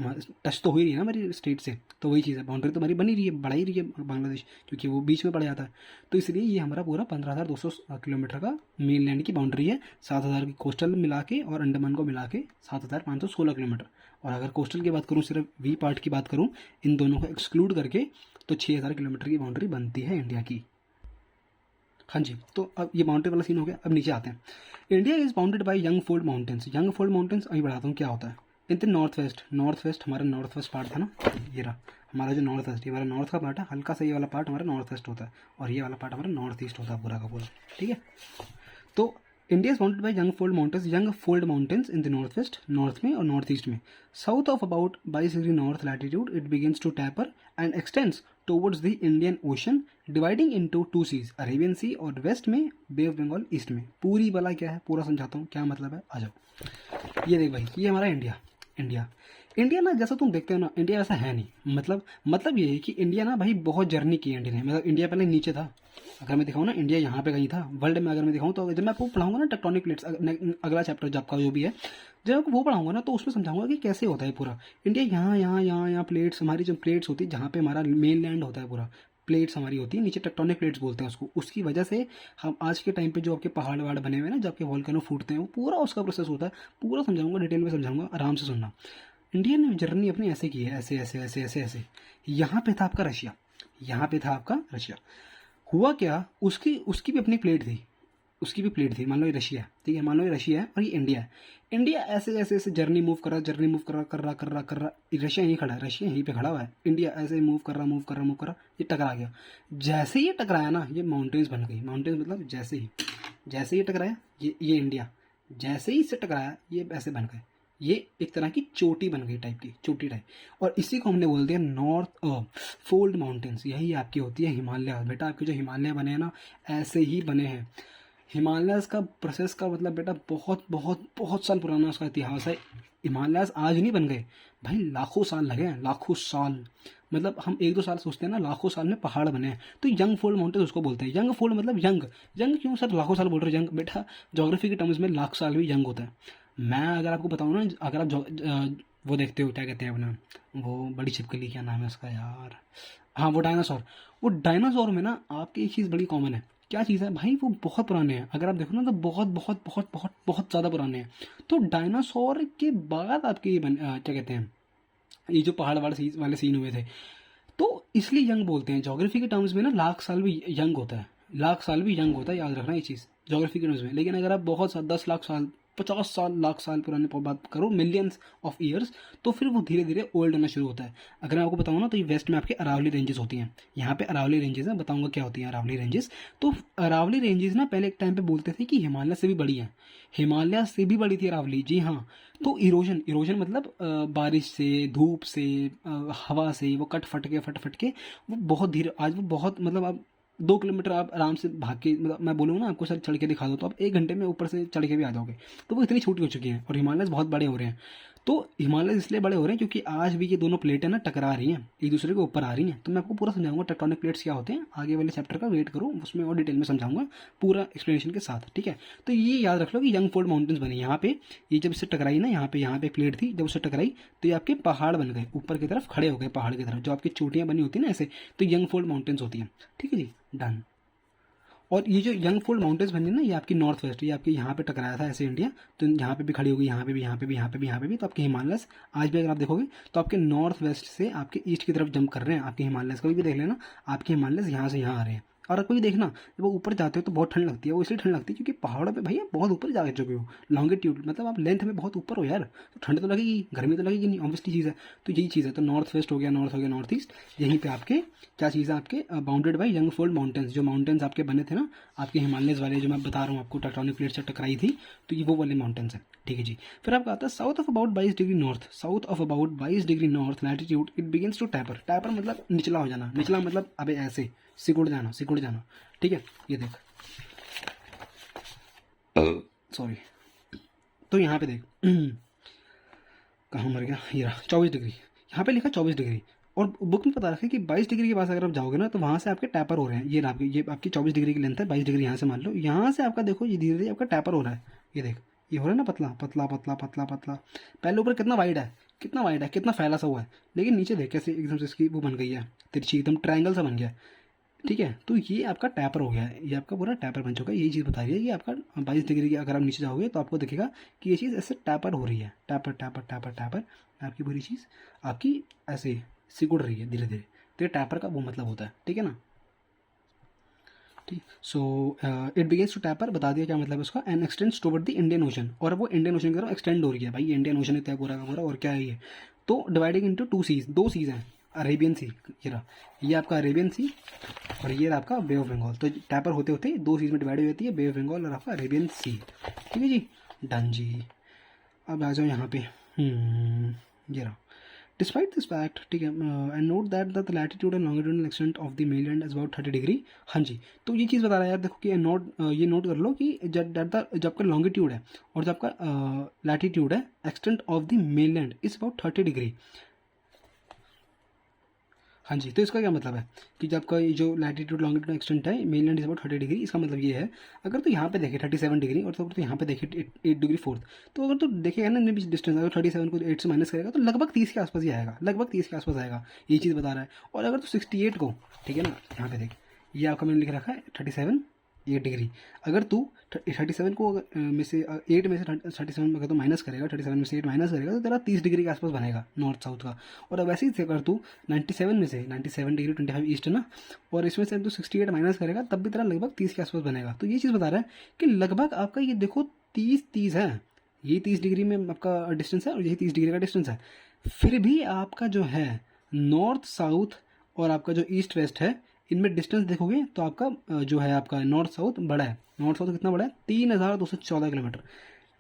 टच तो हो ही रही है ना हमारी स्टेट से, तो वही चीज़ है, बाउंड्री तो हमारी बनी रही है, बढ़ा ही रही है बांग्लादेश, क्योंकि वो बीच में पड़ जाता है। तो इसलिए ये हमारा पूरा 15,200 किलोमीटर का मेन लैंड की बाउंड्री है, 7,000 की कोस्टल मिला के और अंडमान को मिला के 7,516 किलोमीटर। और अगर कोस्टल की बात करूँ, सिर्फ वी पार्ट की बात करूँ, इन दोनों को एक्सक्लूड करके, तो 6,000 किलोमीटर की बाउंड्री बनती है इंडिया की। हाँ जी, तो अब ये बाउंड्री वाला सीन हो गया। अब नीचे आते हैं। India is bounded by young fold mountains. Young fold mountains अभी बढ़ाता हूँ क्या होता है। इन द नॉर्थ वेस्ट हमारा नॉर्थ वेस्ट पार्ट था ना, ये रहा हमारा जो नॉर्थ वेस्ट, ये हमारा नॉर्थ का पार्ट है, हल्का सा ये वाला पार्ट हमारा नॉर्थ वेस्ट होता है और ये वाला पार्ट हमारा नॉर्थ ईस्ट होता है पूरा का पूरा, ठीक है। तो India is bounded by young fold mountains in the north west, north में और नॉर्थ ईस्ट में। South of about 22 degree north latitude it begins to taper and extends towards the Indian Ocean dividing into 2 seas, Arabian Sea और वेस्ट में बे ऑफ बंगाल ईस्ट में। पूरी वाला क्या है पूरा समझाता हूँ क्या मतलब है, आ जाओ। ये देख भाई, ये हमारा इंडिया। इंडिया इंडिया ना जैसा तुम देखते हो ना, इंडिया वैसा है नहीं। मतलब ये है कि इंडिया ना भाई बहुत जर्नी की है इंडिया ने। मतलब इंडिया पहले नीचे था, अगर मैं दिखाऊँ ना इंडिया यहाँ पे कहीं था वर्ल्ड में। अगर मैं दिखाऊँ तो जब मैं आपको पढ़ाऊंगा ना टेक्टोनिक प्लेट्स, अगला चैप्टर जब का जो भी है, जब आपको वो पढ़ाऊंगा ना तो उसमें समझाऊंगा कि कैसे होता है पूरा इंडिया। यहाँ प्लेट्स, हमारी जो प्लेट्स होती है जहाँ पे हमारा मेन लैंड होता है पूरा, प्लेट्स हमारी होती है नीचे, टेक्टोनिक प्लेट्स बोलते हैं उसको। उसकी वजह से हम आज के टाइम पे जो आपके पहाड़ वहाड़ बने हुए हैं ना, जब आपके वॉल्केनो फूटते हैं, वो पूरा उसका प्रोसेस होता है। पूरा समझाऊंगा, डिटेल में समझाऊंगा, आराम से सुनना। इंडिया ने जर्नी अपनी ऐसे की है, ऐसे ऐसे ऐसे ऐसे ऐसे। यहाँ पे था आपका रशिया, यहाँ पे था आपका रशिया। हुआ क्या, उसकी उसकी भी अपनी प्लेट थी, उसकी भी प्लेट थी। मान लो ये रशिया है, ठीक है, मान लो ये रशिया है और ये इंडिया है। इंडिया ऐसे ऐसे ऐसे जर्नी मूव कर रहा, जर्नी मूव कर रहा कर रहा कर रहा कर रहा। रशिया यहीं खड़ा है, रशिया यहीं पे खड़ा हुआ है, इंडिया ऐसे मूव कर रहा मूव कर रहा मूव कर रहा, ये टकरा गया। जैसे ही ये टकराया ना, ये माउंटेन्स बन गई। माउंटेन्स मतलब जैसे ही टकराया ये इंडिया, जैसे ही इससे टकराया ये ऐसे बन गए। ये एक तरह की चोटी बन गई, टाइप की चोटी टाइप। और इसी को हमने बोल दिया नॉर्थ फोल्ड माउंटेन्स। यही आपकी होती है हिमालय। बेटा आपके जो हिमालय बने हैं ना, ऐसे ही बने हैं। हिमालयस का प्रोसेस का मतलब बेटा बहुत बहुत बहुत साल पुराना उसका इतिहास है। हिमालयस आज नहीं बन गए भाई, लाखों साल लगे हैं, लाखों साल। मतलब हम 1-2 साल सोचते हैं ना, लाखों साल में पहाड़ बने हैं। तो यंग फोल्ड माउंटेन उसको बोलते हैं। यंग फोल्ड मतलब यंग। यंग क्यों सर, लाखों साल बोल रहे हो यंग? बेटा ज्योग्राफी के टर्म्स में लाख साल भी यंग होता है। मैं अगर आपको बताऊँ ना, अगर आप वो देखते हो क्या कहते हैं अपना, वो बड़ी छिपकली, क्या नाम है उसका यार, हाँ वो डायनासोर। वो डायनासोर में ना आपकी एक चीज़ बड़ी कॉमन है। क्या चीज़ है भाई, वो बहुत पुराने हैं। अगर आप देखो ना तो बहुत बहुत बहुत बहुत बहुत ज़्यादा पुराने हैं। तो डायनासोर के बाद आपके ये क्या कहते हैं, ये जो पहाड़ वाले सीन हुए थे, तो इसलिए यंग बोलते हैं। ज्योग्राफी के टर्म्स में ना लाख साल भी यंग होता है, लाख साल भी यंग होता है, याद रखना ये चीज़ ज्योग्राफी के टर्म्स में। लेकिन अगर आप बहुत 10 लाख साल 50 साल लाख साल पुराने बात करो, मिलियंस ऑफ ईयर्स, तो फिर वो धीरे धीरे ओल्ड होना शुरू होता है। अगर मैं आपको बताऊँ ना तो ये वेस्ट में आपके अरावली रेंजेस होती हैं। यहाँ पे अरावली रेंजेस हैं, बताऊँगा क्या होती हैं अरावली रेंजेस। तो अरावली रेंजेस ना पहले एक टाइम पे बोलते थे कि हिमालय से भी बड़ी हैं, हिमालय से भी बड़ी थी अरावली, जी हाँ। तो इरोजन मतलब बारिश से, धूप से, हवा से वो फट फट के वो बहुत धीरे, आज वो बहुत मतलब आप 2 किलोमीटर आप आराम से भाग के, मतलब मैं बोलूँगा ना आपको सर चढ़ के दिखा दो तो आप 1 घंटे में ऊपर से चढ़ के भी आ जाओगे। तो वो इतनी छोटी हो चुकी हैं और हिमालय बहुत बड़े हो रहे हैं। तो हिमालय इसलिए बड़े हो रहे हैं क्योंकि आज भी ये दोनों प्लेटें ना टकरा रही हैं, एक दूसरे के ऊपर आ रही हैं। तो मैं आपको पूरा समझाऊंगा टेक्टोनिक प्लेट्स क्या होते हैं, आगे वाले चैप्टर का वेट करो, उसमें और डिटेल में समझाऊंगा पूरा एक्सप्लेनेशन के साथ, ठीक है। तो ये याद रख लो कि यंग फोल्ड माउंटेन्स बने यहाँ पे। ये जब इससे टकराई ना, यहाँ पे प्लेट थी, जब उससे टकराई तो ये आपके पहाड़ बन गए, ऊपर की तरफ खड़े हो गए पहाड़ की तरफ, जो आपकी चोटियाँ बनी होती है ना ऐसे, तो यंग फोल्ड माउंटेन्स होती हैं, ठीक है जी, डन। और ये जो यंग फोल्ड माउंटेन्स बनी ना, ये आपकी नॉर्थ वेस्ट, ये आपके यहाँ पे टकराया था ऐसे इंडिया, तो यहाँ पे भी खड़ी होगी, यहाँ पे भी, यहाँ पे भी, यहाँ पे भी, यहाँ पे भी। तो आपके हिमालयस आज भी अगर आप देखोगे तो आपके नॉर्थ वेस्ट से आपके ईस्ट की तरफ जंप कर रहे हैं। आपके हिमालयस कभी भी देख लेना, आपके हिमालयस यहाँ से यहाँ आ रहे हैं। और कोई देखना जब वो ऊपर जाते हो तो बहुत ठंड लगती है। वो इसलिए ठंड लगती है क्योंकि पहाड़ों पे भैया बहुत ऊपर जा चुके हो, लॉन्गिट्यूड मतलब आप लेंथ में बहुत ऊपर हो यार, तो ठंड तो लगेगी, गर्मी तो लगेगी नहीं, ऑब्वियसली चीज़ है। तो यही चीज़ है। तो नॉर्थ वेस्ट हो गया, नॉर्थ ईस्ट, यहीं पे आपके क्या चीज़ है, आपके bounded by young fold mountains. जो माउंटेन्स आपके बने थे ना, आपके हिमालयस वाले जो मैं बता रहा हूँ आपको, टेक्टोनिक प्लेट से टकराई थी, तो ये वो वाले माउंटेन्स हैं, ठीक है जी। फिर आपका आता है south of about 22 degree north, south of about 22 degree north latitude it begins to taper. Taper मतलब निचला हो जाना, निचला मतलब अबे ऐसे सिकुड़ जाना, ठीक है। ये देख, सॉरी, तो यहाँ पे देख कहाँ मर गया, ये रहा 24 डिग्री, यहाँ पे लिखा 24 डिग्री। और बुक में पता रखा कि 22 डिग्री के पास अगर आप जाओगे ना तो वहाँ से आपके टैपर हो रहे हैं। ये आपकी 24 डिग्री की लेंथ है, 22 डिग्री यहाँ से मान लो, यहाँ से आपका देखो ये धीरे धीरे आपका टैपर हो रहा है। ये देख, ये हो रहा है ना पतला पतला पतला पतला पतला। पहले ऊपर कितना वाइड है, कितना फैला सा हुआ है, लेकिन नीचे देख कैसे एकदम से इसकी वो बन गई है, तिरछी एकदम ट्रायंगल सा बन गया है, ठीक है। तो ये आपका टैपर हो गया है, ये आपका पूरा टैपर बन चुका है। यही चीज़ बता रही है कि आपका 22 डिग्री की अगर आप नीचे जाओगे तो आपको दिखेगा कि ये चीज़ ऐसे टैपर हो रही है, टैपर टैपर टैपर टैपर, आपकी पूरी चीज़ आपकी ऐसे सिकुड़ रही है धीरे धीरे। तो ये टैपर का वो मतलब होता है, ठीक है ना। ठीक। So it begins to taper, बता दिया क्या मतलब है उसका, and extends toward the Indian Ocean, और वो इंडियन ओशन की तरफ एक्सटेंड हो रही है। भाई इंडियन ओशन है पूरा का पूरा, और क्या है ये, तो डिवाइडिंग इंटू टू सीज, दो सीज हैं, अरेबियन सी, ये रहा, ये आपका अरेबियन सी और ये आपका बे ऑफ बंगाल। तो टैपर होते होते दो सीज में डिवाइड हो जाती है, बे ऑफ बंगाल और आपका अरेबियन सी। ठीक है जी, डन जी। अब आ जाओ यहाँ पे, ये रहा, डिस्पाइट दिस फैक्ट, ठीक है, and note that the latitude and longitudinal extent of the main land is about 30 degree. हाँ जी, तो ये चीज़ बता रहा है यार, देखो कि ये नोट कर लो कि जब आपका लॉन्गिट्यूड है और जब आपका लैटिट्यूड है, extent of the main land is about 30 degree. हाँ जी, तो इसका क्या मतलब है कि जब आपका ये जो लैटिट्यूड लॉन्गिट्यूड एक्सटेंट है, main land is about 30 degree, इसका मतलब ये है, अगर तो यहाँ पे देखे 37 डिग्री और तो यहाँ पे देखे 8 डिग्री फोर्थ, तो अगर तो देखेगा ना इनमें बीच डिस्टेंस, अगर 37 को 8 से माइनस करेगा तो लगभग 30 के आसपास ही आएगा, लगभग 30 के आसपास आएगा, ये चीज़ बता रहा है। और अगर तो 68 को, ठीक है ना, यहाँ पे देख, ये आपका मैंने लिख रखा है 37 8 डिग्री, अगर तू 37 को में से 8 में से 37 अगर तो माइनस करेगा, 37 में से 8 माइनस करेगा तो तेरा 30 डिग्री के आसपास बनेगा नॉर्थ साउथ का। और अब वैसे ही अगर तू 97 में से 97 डिग्री 25 ईस्ट है ना, और इसमें से तू 68 माइनस करेगा तब भी तेरा लगभग 30 के आसपास बनेगा। तो ये चीज़ बता रहा है कि लगभग आपका ये देखो 30 है, ये 30 डिग्री में आपका डिस्टेंस है और यही 30 डिग्री का डिस्टेंस है, फिर भी आपका जो है नॉर्थ साउथ और आपका जो ईस्ट वेस्ट है, इनमें डिस्टेंस देखोगे तो आपका जो है आपका नॉर्थ साउथ बड़ा है। नॉर्थ साउथ कितना बड़ा है, 3214 किलोमीटर।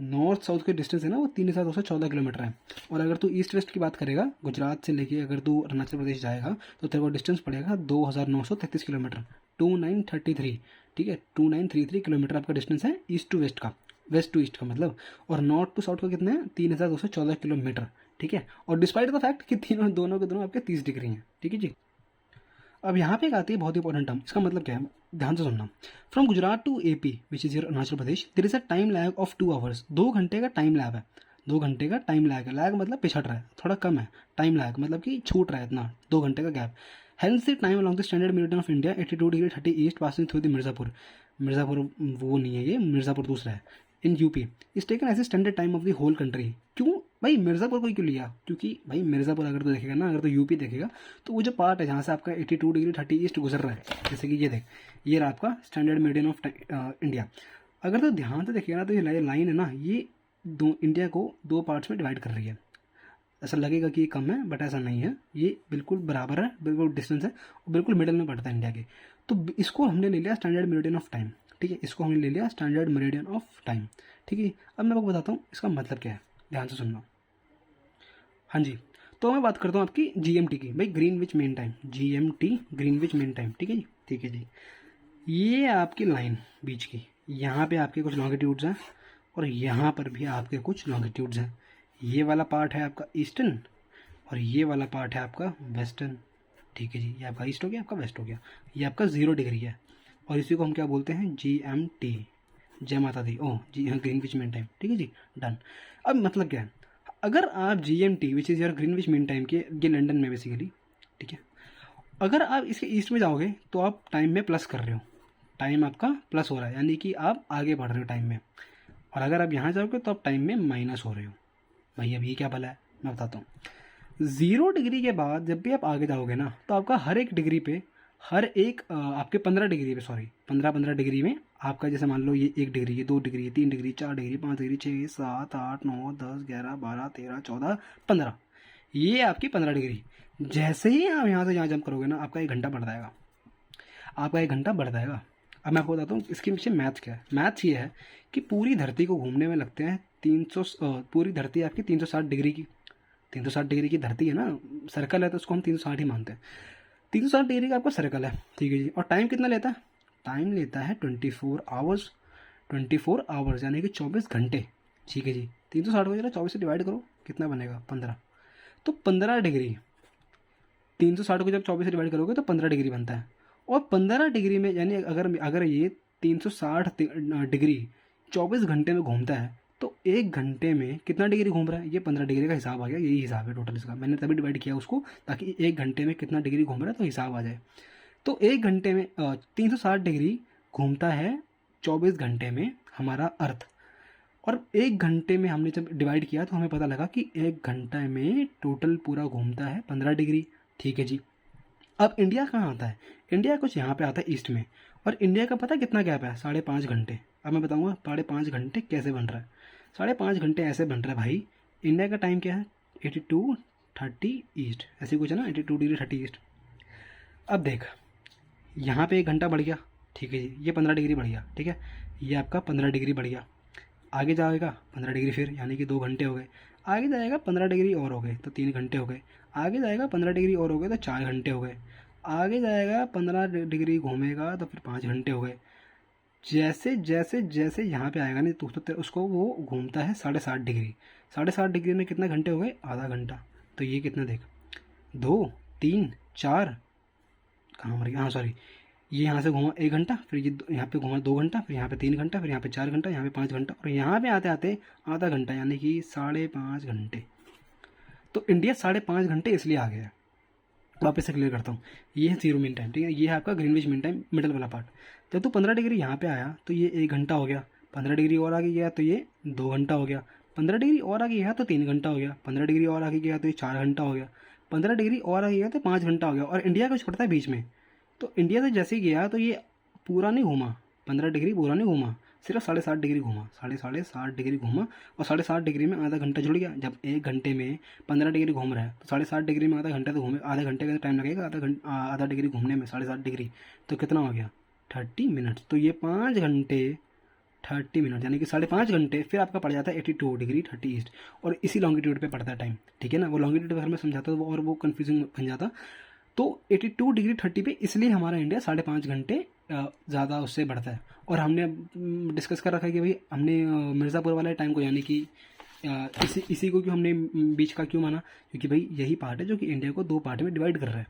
नॉर्थ साउथ के डिस्टेंस है ना वो 3214 किलोमीटर है। और अगर तू ईस्ट वेस्ट की बात करेगा, गुजरात से लेके अगर तू अरुणाचल प्रदेश जाएगा तो तेरे को डिस्टेंस पड़ेगा 2933 किलोमीटर, 2933, ठीक है, 2933 किलोमीटर आपका डिस्टेंस है ईस्ट टू वेस्ट का, वेस्ट टू ईस्ट का मतलब। और नॉर्थ टू साउथ का कितना है, 3214 किलोमीटर, ठीक है। और डिस्पाइट द फैक्ट कि तीनों दोनों के दोनों आपके 30 डिग्री हैं, ठीक है जी। अब यहाँ पे एक आती है बहुत इंपॉर्टेंट टर्म, इसका मतलब क्या है, ध्यान से सुनना। From Gujarat to AP which is your Arunachal Pradesh, there is a time lag of 2 hours, 2 घंटे का टाइम लैग है, 2 घंटे का टाइम लैग है, लैग मतलब पिछड़ रहा है, थोड़ा कम है, टाइम लैग मतलब कि छूट रहा है इतना, 2 घंटे का गैप। Hence the time along the standard meridian of India 82 degree 30 east passing through the Mirzapur, Mirzapur वो नहीं है, ये मिर्ज़ापुर दूसरा है, in UP is taken as a standard time of the whole country. क्यों भाई मिर्ज़ापुर को ही क्यों लिया, क्योंकि भाई मिर्ज़ापुर अगर तो देखेगा ना, अगर तो यूपी देखेगा तो वो जो पार्ट है जहाँ से आपका 82 डिग्री 30 ईस्ट गुजर रहा है, जैसे कि ये देख, ये रहा आपका स्टैंडर्ड मेरिडियन ऑफ इंडिया। अगर तो ध्यान से देखेगा ना तो ये लाइन है ना, ये दो इंडिया को 2 पार्ट्स में डिवाइड कर रही है। ऐसा लगेगा कि ये कम है बट ऐसा नहीं है, ये बिल्कुल बराबर है, बिल्कुल डिस्टेंस है और बिल्कुल मिडल में पड़ता है इंडिया के। तो इसको हमने ले लिया स्टैंडर्ड मेरिडियन ऑफ टाइम, ठीक है, इसको हमने ले लिया स्टैंडर्ड मेरिडियन ऑफ टाइम, ठीक है। अब मैं आपको बताता हूँ इसका मतलब क्या है, ध्यान से सुनना। हाँ जी, तो मैं बात करता हूँ आपकी जीएमटी की, भाई Greenwich main time, GMT Greenwich main time, ठीक है जी, ठीक है जी। ये आपकी लाइन बीच की, यहाँ पे आपके कुछ लॉन्गिट्यूड्स हैं और यहाँ पर भी आपके कुछ लॉन्गिट्यूड्स हैं। ये वाला पार्ट है आपका ईस्टर्न और ये वाला पार्ट है आपका वेस्टर्न, ठीक है जी। ये आपका ईस्ट हो गया, आपका वेस्ट हो गया, ये आपका 0 डिग्री है और इसी को हम क्या बोलते हैं, जीएमटी, जय माता दी, ओह जी हाँ, ग्रीनविच मेन टाइम, ठीक है जी, डन। अब मतलब क्या है, अगर आप GMT which is your Greenwich main time के, ये लंदन में बेसिकली, ठीक है, अगर आप इसके ईस्ट में जाओगे तो आप टाइम में प्लस कर रहे हो, टाइम आपका प्लस हो रहा है, यानी कि आप आगे बढ़ रहे हो टाइम में। और अगर आप यहाँ जाओगे तो आप टाइम में माइनस हो रहे हो। भाई अब ये क्या भला है, मैं बताता हूँ। 0 डिग्री के बाद जब भी आप आगे जाओगे ना तो आपका हर एक डिग्री पे, हर एक आपके 15 डिग्री पे, सॉरी 15 डिग्री में आपका, जैसे मान लो ये 1 डिग्री है, 2 डिग्री है, 3 डिग्री, 4 डिग्री, 5 डिग्री, 6 7 8 9 10 11 12 13 14 15, ये आपकी 15 डिग्री। जैसे ही आप यहाँ से यहाँ जंप करोगे ना आपका 1 घंटा बढ़ जाएगा, आपका 1 घंटा बढ़ जाएगा। अब मैं आपको बताता हूँ इसके पीछे मैथ्स क्या है। मैथ्स ये है कि पूरी धरती को घूमने में लगते हैं 300, पूरी धरती आपकी 360 डिग्री की, 360 डिग्री की धरती है ना, सर्कल है तो उसको हम 360 ही मानते हैं। 360 डिग्री का आपका सर्कल है, ठीक है जी। और टाइम कितना लेता है, टाइम लेता है 24 आवर्स, 24 आवर्स यानी कि 24 घंटे, ठीक है जी। 360 को जरा 24 से डिवाइड करो, कितना बनेगा 15, तो 15 डिग्री, 360 को जब 24 से डिवाइड करोगे तो 15 डिग्री बनता है। और 15 डिग्री में यानी अगर अगर ये 360 डिग्री 24 घंटे में घूमता है तो 1 घंटे में कितना डिग्री घूम रहा है, ये 15 डिग्री का हिसाब आ गया, यही हिसाब है टोटल इसका, मैंने तभी डिवाइड किया उसको ताकि 1 घंटे में कितना डिग्री घूम रहा है तो हिसाब आ जाए। तो 1 घंटे में 360 डिग्री घूमता है 24 घंटे में हमारा अर्थ, और 1 घंटे में हमने जब डिवाइड किया तो हमें पता लगा कि 1 घंटे में टोटल पूरा घूमता है 15 डिग्री, ठीक है जी। अब इंडिया कहाँ आता है, इंडिया कुछ यहाँ पे आता है ईस्ट में, और इंडिया का पता कितना गैप है? 5.5 घंटे। अब मैं बताऊँगा 5.5 घंटे कैसे बन रहा है। 5.5 घंटे ऐसे बन रहा है भाई, इंडिया का टाइम क्या है? 82:30 ऐसे कुछ है ना, 82°30 अब देख, यहाँ पे 1 घंटा बढ़ गया, ठीक है जी, ये 15 डिग्री बढ़ गया, ठीक है, ये आपका 15 डिग्री बढ़ गया, आगे जाएगा 15 डिग्री फिर, यानी कि 2 घंटे हो गए, आगे जाएगा 15 डिग्री और हो गए तो 3 घंटे हो गए, आगे जाएगा 15 डिग्री और हो गए तो 4 घंटे हो गए, आगे जाएगा 15 डिग्री घूमेगा तो फिर 5 घंटे हो गए। जैसे जैसे जैसे यहाँ पे आएगा नहीं तो उसको वो घूमता है 7.5 डिग्री। 7.5 डिग्री में कितने घंटे हो गए? आधा घंटा। तो ये कितना देख, 2, 3, 4, कहाँ मर गया, हाँ सॉरी, ये यहाँ से घूमा 1 घंटा, फिर ये यहाँ पे घूमा 2 घंटा, फिर यहाँ पे 3 घंटा, फिर यहाँ पे 4 घंटा, यहाँ पे 5 घंटा और यहाँ पे आते आते आधा घंटा, यानी कि 5.5 घंटे। तो इंडिया 5.5 घंटे इसलिए आ गया है। वापस से क्लियर करता हूँ, ये है जीरो मीन टाइम, ठीक है, ये है आपका ग्रीनविच मीन टाइम, मिडल वाला पार्ट। जब तू 15 डिग्री यहाँ पे आया तो ये 1 घंटा हो गया, 15 डिग्री और आगे गया तो ये 2 घंटा हो गया, 15 डिग्री और आगे गया तो 3 घंटा हो गया, 15 डिग्री और आगे गया तो ये 4 घंटा हो गया, 15 डिग्री और आगे गया तो 5 घंटा हो गया। और इंडिया का छोड़ता है बीच में, तो इंडिया से जैसे ही गया तो ये पूरा नहीं घूमा, 15 डिग्री पूरा नहीं घूमा, सिर्फ 7.5 डिग्री घूमा, 7.5 डिग्री घूमा। और 7.5 डिग्री में आधा घंटा जुड़ गया। जब 1 घंटे में 15 डिग्री घूम रहा है तो 7.5 डिग्री में आधा घंटा तो घूमे, आधे घंटे का टाइम लगेगा, आधा डिग्री घूमने में 7.5 डिग्री, तो कितना हो गया? 30 मिनट। तो ये 5 घंटे 30 मिनट, यानी कि 5.5 घंटे फिर आपका पड़ जाता है 82°30 और इसी लॉन्गिट्यूड पे पड़ता है टाइम, ठीक है ना। वो लॉन्गिट्यूड अगर मैं समझाता तो और वो कन्फ्यूजिंग बन जाता। तो 82°30 पे इसलिए हमारा इंडिया 5.5 घंटे ज़्यादा उससे बढ़ता है। और हमने डिस्कस कर रखा है कि भाई हमने मिर्ज़ापुर वाले टाइम को, यानी कि इसी को क्यों हमने बीच का क्यों माना, क्योंकि भाई यही पार्ट है जो कि इंडिया को 2 पार्ट में डिवाइड कर रहा है,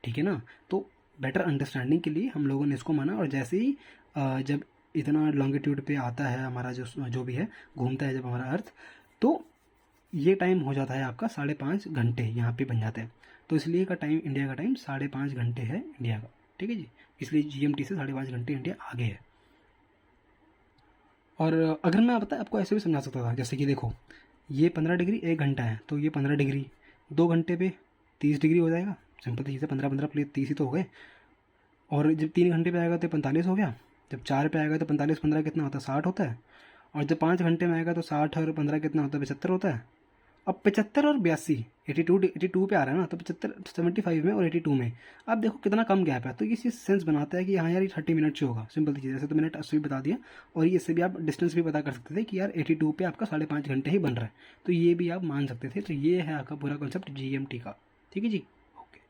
ठीक है ना। तो बेटर अंडरस्टैंडिंग के लिए हम लोगों ने इसको माना। और जैसे ही जब इतना लॉन्गिट्यूड पे आता है हमारा जो भी है, घूमता है जब हमारा अर्थ, तो ये टाइम हो जाता है आपका 5.5 घंटे यहाँ पे बन जाते हैं। तो इसलिए का टाइम, इंडिया का टाइम 5.5 घंटे है इंडिया का, ठीक है जी। इसलिए GMT से 5.5 घंटे इंडिया आगे है। और अगर मैं आपको ऐसे भी समझा सकता था, जैसे कि देखो ये 15 डिग्री 1 घंटा है, तो ये 15 डिग्री 2 घंटे पे 30 डिग्री हो जाएगा। सिंपल तरीके से 15 प्लेट 30 ही तो हो गए। और जब 3 घंटे पे आएगा तो 45 हो गया। जब 4 पे आएगा तो 45 15 कितना होता है? 60 होता है। और जब 5 घंटे में आएगा तो 60 और 15 कितना होता है? 75 होता है। अब 75 और 82, 82 पे आ रहा है ना, तो 75 75 में और 82 में अब देखो कितना कम गैप है। तो ये चीज़ सेंस बनाता है कि हाँ यार ये 30 मिनट से होगा। सिंपल चीज़, ऐसे तो मैंने 80 बता दिया, और ये इससे भी आप डिस्टेंस भी पता कर सकते थे कि यार 82 पे आपका 5.5 घंटे ही बन रहा है, तो ये भी आप मान सकते थे। तो ये है आपका पूरा कॉन्सेप्ट GMT का, ठीक है जी। ओके,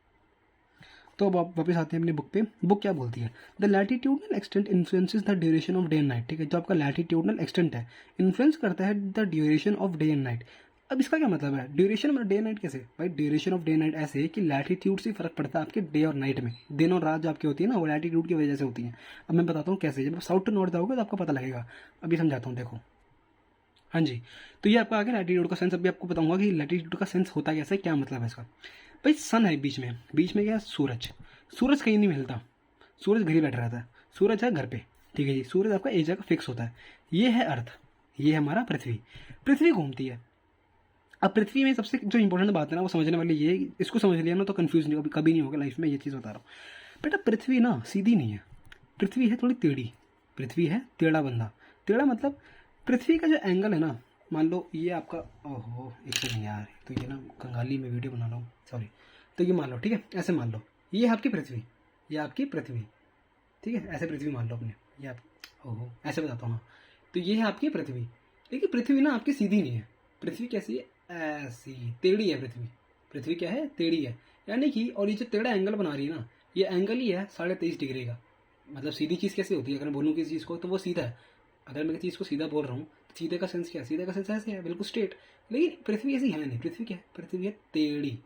तो अब आप वापस आते हैं अपनी बुक पे। बुक क्या बोलती है? The latitudinal extent influences the duration of day and night, ठीक है। जो आपका लैटिट्यूडनल एक्सटेंट है, इन्फ्लुएंस करता है the duration of day and night. अब इसका क्या मतलब है? ड्यूरेशन में डे नाइट कैसे? भाई ड्यूरेशन ऑफ डे नाइट ऐसे है कि लैटिट्यूड से फर्क पड़ता है आपके डे और नाइट में। दिन और रात जो आपकी होती है ना, वो लैटिट्यूड की वजह से होती है। अब मैं बताता हूँ कैसे। जब आप साउथ टू नॉर्थ जाओगे तो आपको पता लगेगा। अभी समझाता हूँ, देखो। हाँ जी, तो ये आपका आगे लैटिट्यूड का सेंस। अभी आपको बताऊंगा कि लैटिट्यूड का सेंस होता कैसे, क्या मतलब है इसका। भाई सन है बीच में क्या है? सूरज। सूरज कहीं नहीं मिलता, सूरज घर ही बैठा रहता है। सूरज है घर पे, ठीक है जी। सूरज आपका एक जगह फिक्स होता है। ये है अर्थ, ये है हमारा पृथ्वी। पृथ्वी घूमती है। अब पृथ्वी में सबसे जो इंपॉर्टेंट बात है ना, वो समझने वाली ये, इसको समझ लिया ना तो कंफ्यूज नहीं, कभी नहीं होगा लाइफ में। ये चीज़ बता रहा हूँ बेटा, पृथ्वी ना सीधी नहीं है, पृथ्वी है थोड़ी टेढ़ी। पृथ्वी है टेढ़ा बंदा। टेढ़ा मतलब पृथ्वी का जो एंगल है ना, मान लो ये आपका, ओहो एक सेकंड यार, तो ये ना कंगाली में वीडियो बना रहा हूँ, सॉरी। तो ये मान लो, ठीक है, ऐसे मान लो ये है आपकी पृथ्वी, ये आपकी पृथ्वी, ठीक है। ऐसे पृथ्वी मान लो अपने, ये आप, ओहो ऐसे बताता हूँ। तो ये है आपकी पृथ्वी, लेकिन पृथ्वी ना आपकी सीधी नहीं है। पृथ्वी कैसी है? ऐसी टेढ़ी है पृथ्वी। पृथ्वी क्या है? टेढ़ी है, यानी कि, और ये जो टेढ़ा एंगल बना रही है ना, ये एंगल ही है 23.5 डिग्री का। मतलब सीधी चीज़ कैसे होती है? अगर मैं बोलूँ किसी चीज़ को तो वो सीधा है। अगर मैं किसी चीज़ को सीधा बोल रहा हूँ तो सीधे का सेंस क्या है? सीधे का सेंस ऐसे है, बिल्कुल स्ट्रेट। लेकिन पृथ्वी ऐसी है नहीं। पृथ्वी क्या है? पृथ्वी है टेढ़ी,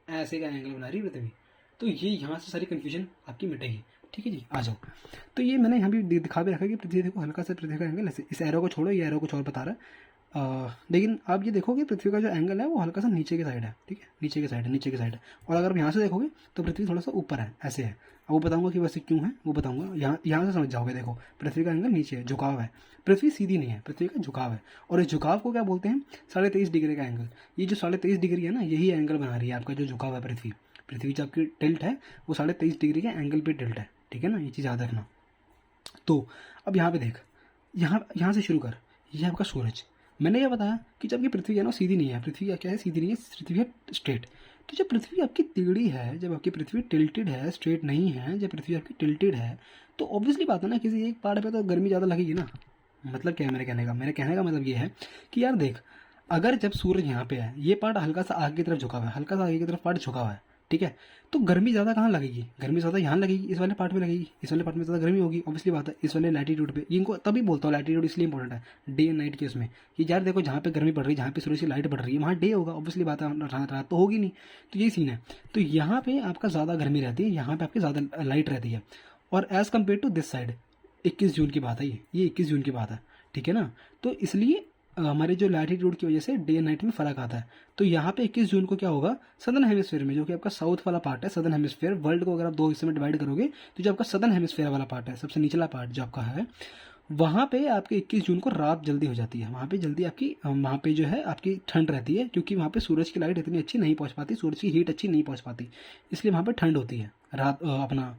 ऐसे का एंगल बना रही है पृथ्वी। तो ये यहाँ से सारी कन्फ्यूजन आपकी मिटेगी, ठीक है जी। आ जाओ, तो ये मैंने यहाँ भी दिखा भी रखा है कि पृथ्वी देखो हल्का सा पृथ्वी का एंगल ऐसे, इस एरो को छोड़ो, ये एरो कुछ और बता रहा है। लेकिन आप ये देखोगे पृथ्वी का जो एंगल है वो हल्का सा नीचे की साइड है, ठीक है, नीचे की साइड है, नीचे की साइड है। और अगर आप यहाँ से देखोगे तो पृथ्वी थोड़ा सा ऊपर है, ऐसे है। अब वो बताऊंगा कि वैसे क्यों है, वो बताऊंगा। यहाँ से समझ जाओगे। देखो पृथ्वी का एंगल नीचे है, झुकाव है। पृथ्वी सीधी नहीं है, पृथ्वी का झुकाव है। और इस झुकाव को क्या बोलते हैं? 23.5 डिग्री का एंगल। ये जो 23.5 डिग्री है ना, यही एंगल बना रही है आपका जो झुकाव है पृथ्वी। पृथ्वी जो आपकी टिल्ट है वो 23.5 डिग्री के एंगल पे टिल्ट है, ठीक है ना। ये चीज़ याद रखना, तो अब यहाँ पे देख, यहाँ से शुरू कर, ये आपका सूरज। मैंने ये बताया कि जब ये पृथ्वी है ना सीधी नहीं है, पृथ्वी क्या है, सीधी नहीं है, पृथ्वी है स्ट्रेट। तो जब पृथ्वी आपकी टेढ़ी है, जब आपकी पृथ्वी टिल्टेड है, स्ट्रेट नहीं है, जब पृथ्वी आपकी टिल्टेड है, तो ऑब्वियसली बात है ना, किसी एक पार्ट पे तो गर्मी ज़्यादा लगेगी ना। मतलब क्या है मेरे कहने का मतलब ये है कि यार देख, अगर जब सूरज यहाँ पे है, ये पार्ट हल्का सा आगे की तरफ झुका हुआ है, हल्का सा आगे की तरफ पार्ट झुका हुआ है, ठीक है, तो गर्मी ज़्यादा कहाँ लगेगी, गर्मी ज़्यादा यहाँ लगेगी, इस वाले पार्ट में लगेगी, इस वाले पार्ट में ज़्यादा गर्मी होगी, ऑब्वियसली बात है, इस वाले लैटीट्यूड पे। इनको तभी बोलता हूँ लैटीट्यूड इसलिए इंपॉर्टेंट है डे एंड नाइट के उसमें, कि यार देखो जहाँ पे गर्मी पड़ रही है, जहाँ पे सूरज की लाइट पड़ रही है, वहाँ डे होगा, ऑब्वियसली बात है, रात तो होगी नहीं। तो यही सीन है। तो यहाँ पे आपका ज़्यादा गर्मी रहती है, यहाँ पे आपकी ज़्यादा लाइट रहती है। और as compare to this side, 21 जून की बात है ये 21 जून की बात है, ठीक है ना। तो इसलिए हमारे जो लैटीट्यूड की वजह से डे एंड नाइट में फ़र्क आता है। तो यहाँ पे 21 जून को क्या होगा, सदर्न हेमिस्फीयर में, जो कि आपका साउथ वाला पार्ट है, सदर्न हेमिस्फीयर, वर्ल्ड को अगर आप 2 हिस्से में डिवाइड करोगे, तो जो आपका सदर्न हेमिस्फीयर वाला पार्ट है, सबसे निचला पार्ट जो आपका है, वहाँ पे आपके 21 जून को रात जल्दी हो जाती है। वहाँ पे जल्दी आपकी, वहाँ पे जो है आपकी ठंड रहती है, क्योंकि वहाँ पे सूरज की लाइट इतनी अच्छी नहीं पहुँच पाती, सूरज की हीट अच्छी नहीं पहुँच पाती, इसलिए वहाँ पे ठंड होती है रात, अपना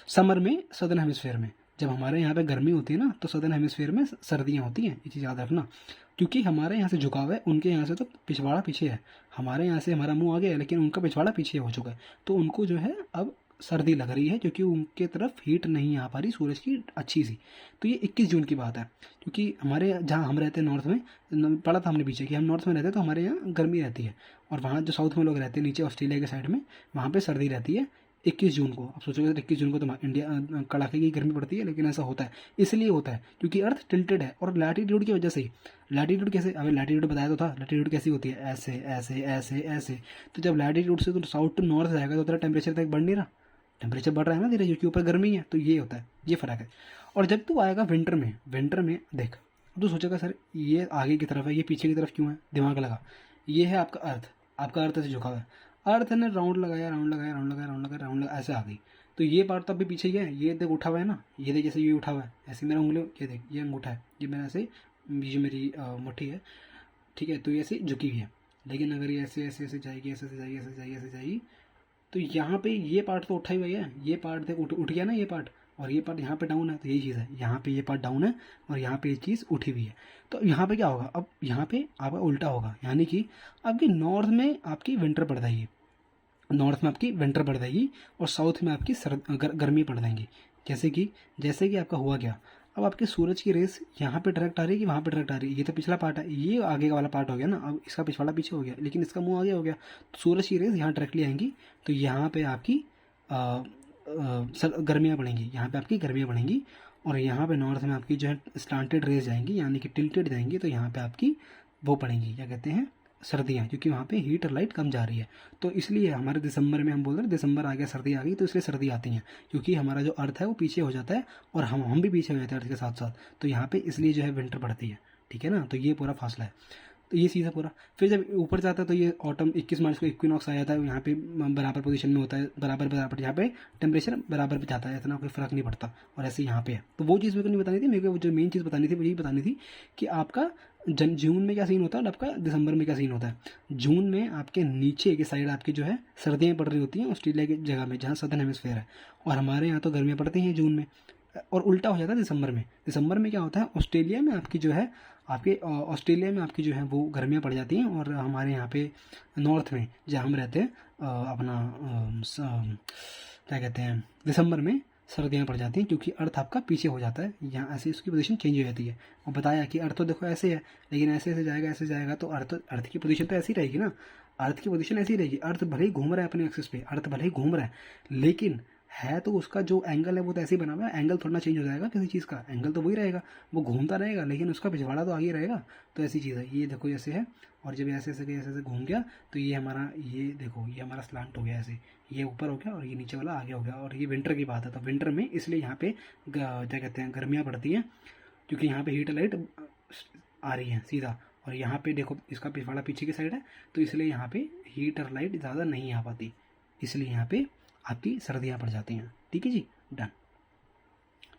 समर में, सदर्न हेमिस्फीयर में। जब हमारे यहाँ पे गर्मी होती है ना, तो सदर्न हेमिस्फीयर में सर्दियाँ होती हैं, ये चीज़ याद रखना। क्योंकि हमारे यहाँ से झुकाव है, उनके यहाँ से तो पिछवाड़ा पीछे है। हमारे यहाँ से हमारा मुंह आगे है, लेकिन उनका पिछवाड़ा पीछे हो चुका है। तो उनको जो है अब सर्दी लग रही है, क्योंकि उनके तरफ हीट नहीं आ पा रही सूरज की अच्छी सी। तो ये 21 जून की बात है। क्योंकि हमारे जहाँ हम रहते हैं नॉर्थ में, पढ़ा था हमने पीछे कि हम नॉर्थ में रहते हैं, तो हमारे यहाँ गर्मी रहती है, और वहाँ जो साउथ में लोग रहते हैं नीचे ऑस्ट्रेलिया के साइड में, वहाँ पर सर्दी रहती है 21 जून को। आप सोचोगे 21 जून को तो इंडिया कड़ाके की गर्मी पड़ती है, लेकिन ऐसा होता है, इसलिए होता है क्योंकि अर्थ टिल्टेड है, और लैटीट्यूड की वजह से ही। लैटीट्यूड कैसे, अभी लैटीट्यूड बताया तो था, लैटीट्यूड कैसी होती है, ऐसे ऐसे ऐसे ऐसे। तो जब लैटीट्यूड से तो साउथ टू नॉर्थ जाएगा, तो तेरा टेम्परेचर तक बढ़ नहीं रहा, टेम्परेचर बढ़ रहा है ना धीरे, क्योंकि ऊपर गर्मी है। तो ये होता है, ये फ़र्क है। और जब तू आएगा विंटर में देख, तू सोचेगा सर ये आगे की तरफ है, ये पीछे की तरफ क्यों है, दिमाग लगा। ये है आपका अर्थ, आपका अर्थ ऐसे झुका हुआ है, अर्थ ने राउंड लगाया, ऐसे आ गई। तो ये पार्ट तो अभी पीछे ही है, ये देख उठा हुआ है ना, ये देख जैसे ये उठा हुआ है, ऐसे मेरा उंगली, ये देख ये अंगूठा है, ये मेरा ऐसे, ये मेरी मुट्ठी है, ठीक है। तो ये ऐसे झुकी हुई है, लेकिन अगर ये ऐसे ऐसे ऐसे जाएगी, ऐसे ऐसे जाएगी, ऐसे जाएगी, ऐसे जाएगी, तो यहाँ पे ये पार्ट तो उठा ही हुआ है, ये पार्ट देख उठ गया ना ये पार्ट, और ये पार्ट यहाँ पे डाउन है। तो यही चीज़ है, यहाँ पे ये पार्ट डाउन है, और यहाँ पे ये चीज़ उठी हुई है। तो यहाँ पे क्या होगा, अब यहाँ पे आपका उल्टा होगा, यानी कि आपकी नॉर्थ में आपकी विंटर पड़ जाएगी, नॉर्थ में आपकी विंटर पड़ जाएगी, और साउथ में आपकी गर्मी पड़ जाएंगी। जैसे कि आपका हुआ क्या, अब आपके सूरज की रेस यहाँ पे डायरेक्ट आ रही है कि वहाँ पे डायरेक्ट आ रही है। ये तो पिछला पार्ट है, ये आगे का वाला पार्ट हो गया ना, अब इसका पिछवाड़ा पीछे हो गया, लेकिन इसका मुंह आगे हो गया। तो सूरज की रेस यहाँ डायरेक्टली आएंगी, तो यहाँ पे आपकी गर्मियाँ बढ़ेंगी, यहाँ पे आपकी गर्मियाँ बढ़ेंगी, और यहाँ पे नॉर्थ में आपकी जो है स्लांटेड रेस जाएंगी, यानी कि टिल्टेड जाएंगी। तो यहाँ पे आपकी वो पड़ेंगी, क्या कहते हैं, सर्दियाँ, क्योंकि वहाँ पे हीट और लाइट कम जा रही है। तो इसलिए हमारे दिसंबर में हम बोल रहे हैं दिसंबर आ गया, सर्दी आ गई, तो इसलिए सर्दी आती हैं, क्योंकि हमारा जो अर्थ है वो पीछे हो जाता है, और हम भी पीछे हो जाते हैं अर्थ के साथ साथ। तो यहाँ पे इसलिए जो है विंटर पड़ती है, ठीक है ना। तो ये पूरा फासला है, तो ये चीज़ है पूरा। फिर जब ऊपर जाता है तो ये ऑटम 21 मार्च को इक्विनॉक्स आ जाता है, यहाँ पे बराबर पोजीशन में होता है, बराबर यहाँ पे टेम्परेचर बराबर पे जाता है, इतना कोई फ़र्क नहीं पड़ता। और ऐसे यहाँ पे है। तो वो चीज़ मेरे को नहीं बतानी थी, मेरे को जो मेन चीज़ बतानी थी वो यही बतानी थी कि आपका जून में क्या सीन होता है और आपका दिसंबर में क्या सीन होता है। जून में आपके नीचे की साइड आपकी जो है सर्दियाँ पड़ रही होती हैं ऑस्ट्रेलिया की जगह में, जहाँ सदर्न हेमिस्फीयर है, और हमारे यहाँ तो गर्मियाँ पड़ती हैं जून में। और उल्टा हो जाता है दिसंबर में क्या होता है, ऑस्ट्रेलिया में आपकी जो है ऑस्ट्रेलिया में आपकी जो है वो गर्मियाँ पड़ जाती हैं, और हमारे यहाँ पे नॉर्थ में जहाँ हम रहते हैं क्या कहते हैं, दिसंबर में सर्दियाँ पड़ जाती हैं, क्योंकि अर्थ आपका पीछे हो जाता है, यहाँ ऐसे उसकी पोजीशन चेंज हो जाती है। और बताया कि अर्थ तो देखो ऐसे है, लेकिन ऐसे ऐसे जाएगा तो अर्थ की पोजीशन तो ऐसी रहेगी ना, अर्थ की पोजीशन ऐसी रहेगी। अर्थ भले ही घूम रहा है अपने एक्सिस पे, अर्थ भले ही घूम रहा है, लेकिन है तो उसका जो एंगल है वो तो ऐसे ही बना हुआ है, एंगल थोड़ा चेंज हो जाएगा किसी चीज़ का, एंगल तो वही रहेगा, वो घूमता रहेगा, लेकिन उसका पिछवाड़ा तो आगे रहेगा। तो ऐसी चीज़ है, ये देखो ऐसे है, और जब ऐसे ऐसे घूम गया तो ये हमारा, ये देखो ये हमारा स्लांट हो गया, ऐसे ये ऊपर हो गया और ये नीचे वाला आगे हो गया। और ये विंटर की बात है, तो विंटर में इसलिए यहाँ पे क्या कहते हैं, गर्मियाँ पड़ती हैं, क्योंकि यहाँ पे हीट लाइट आ रही है सीधा, और यहाँ पे देखो इसका पिछवाड़ा पीछे की साइड है, तो इसलिए यहाँ पे हीट और लाइट ज़्यादा नहीं आ पाती, इसलिए यहाँ पे आपकी सर्दियाँ पड़ जाती हैं। ठीक है जी, डन।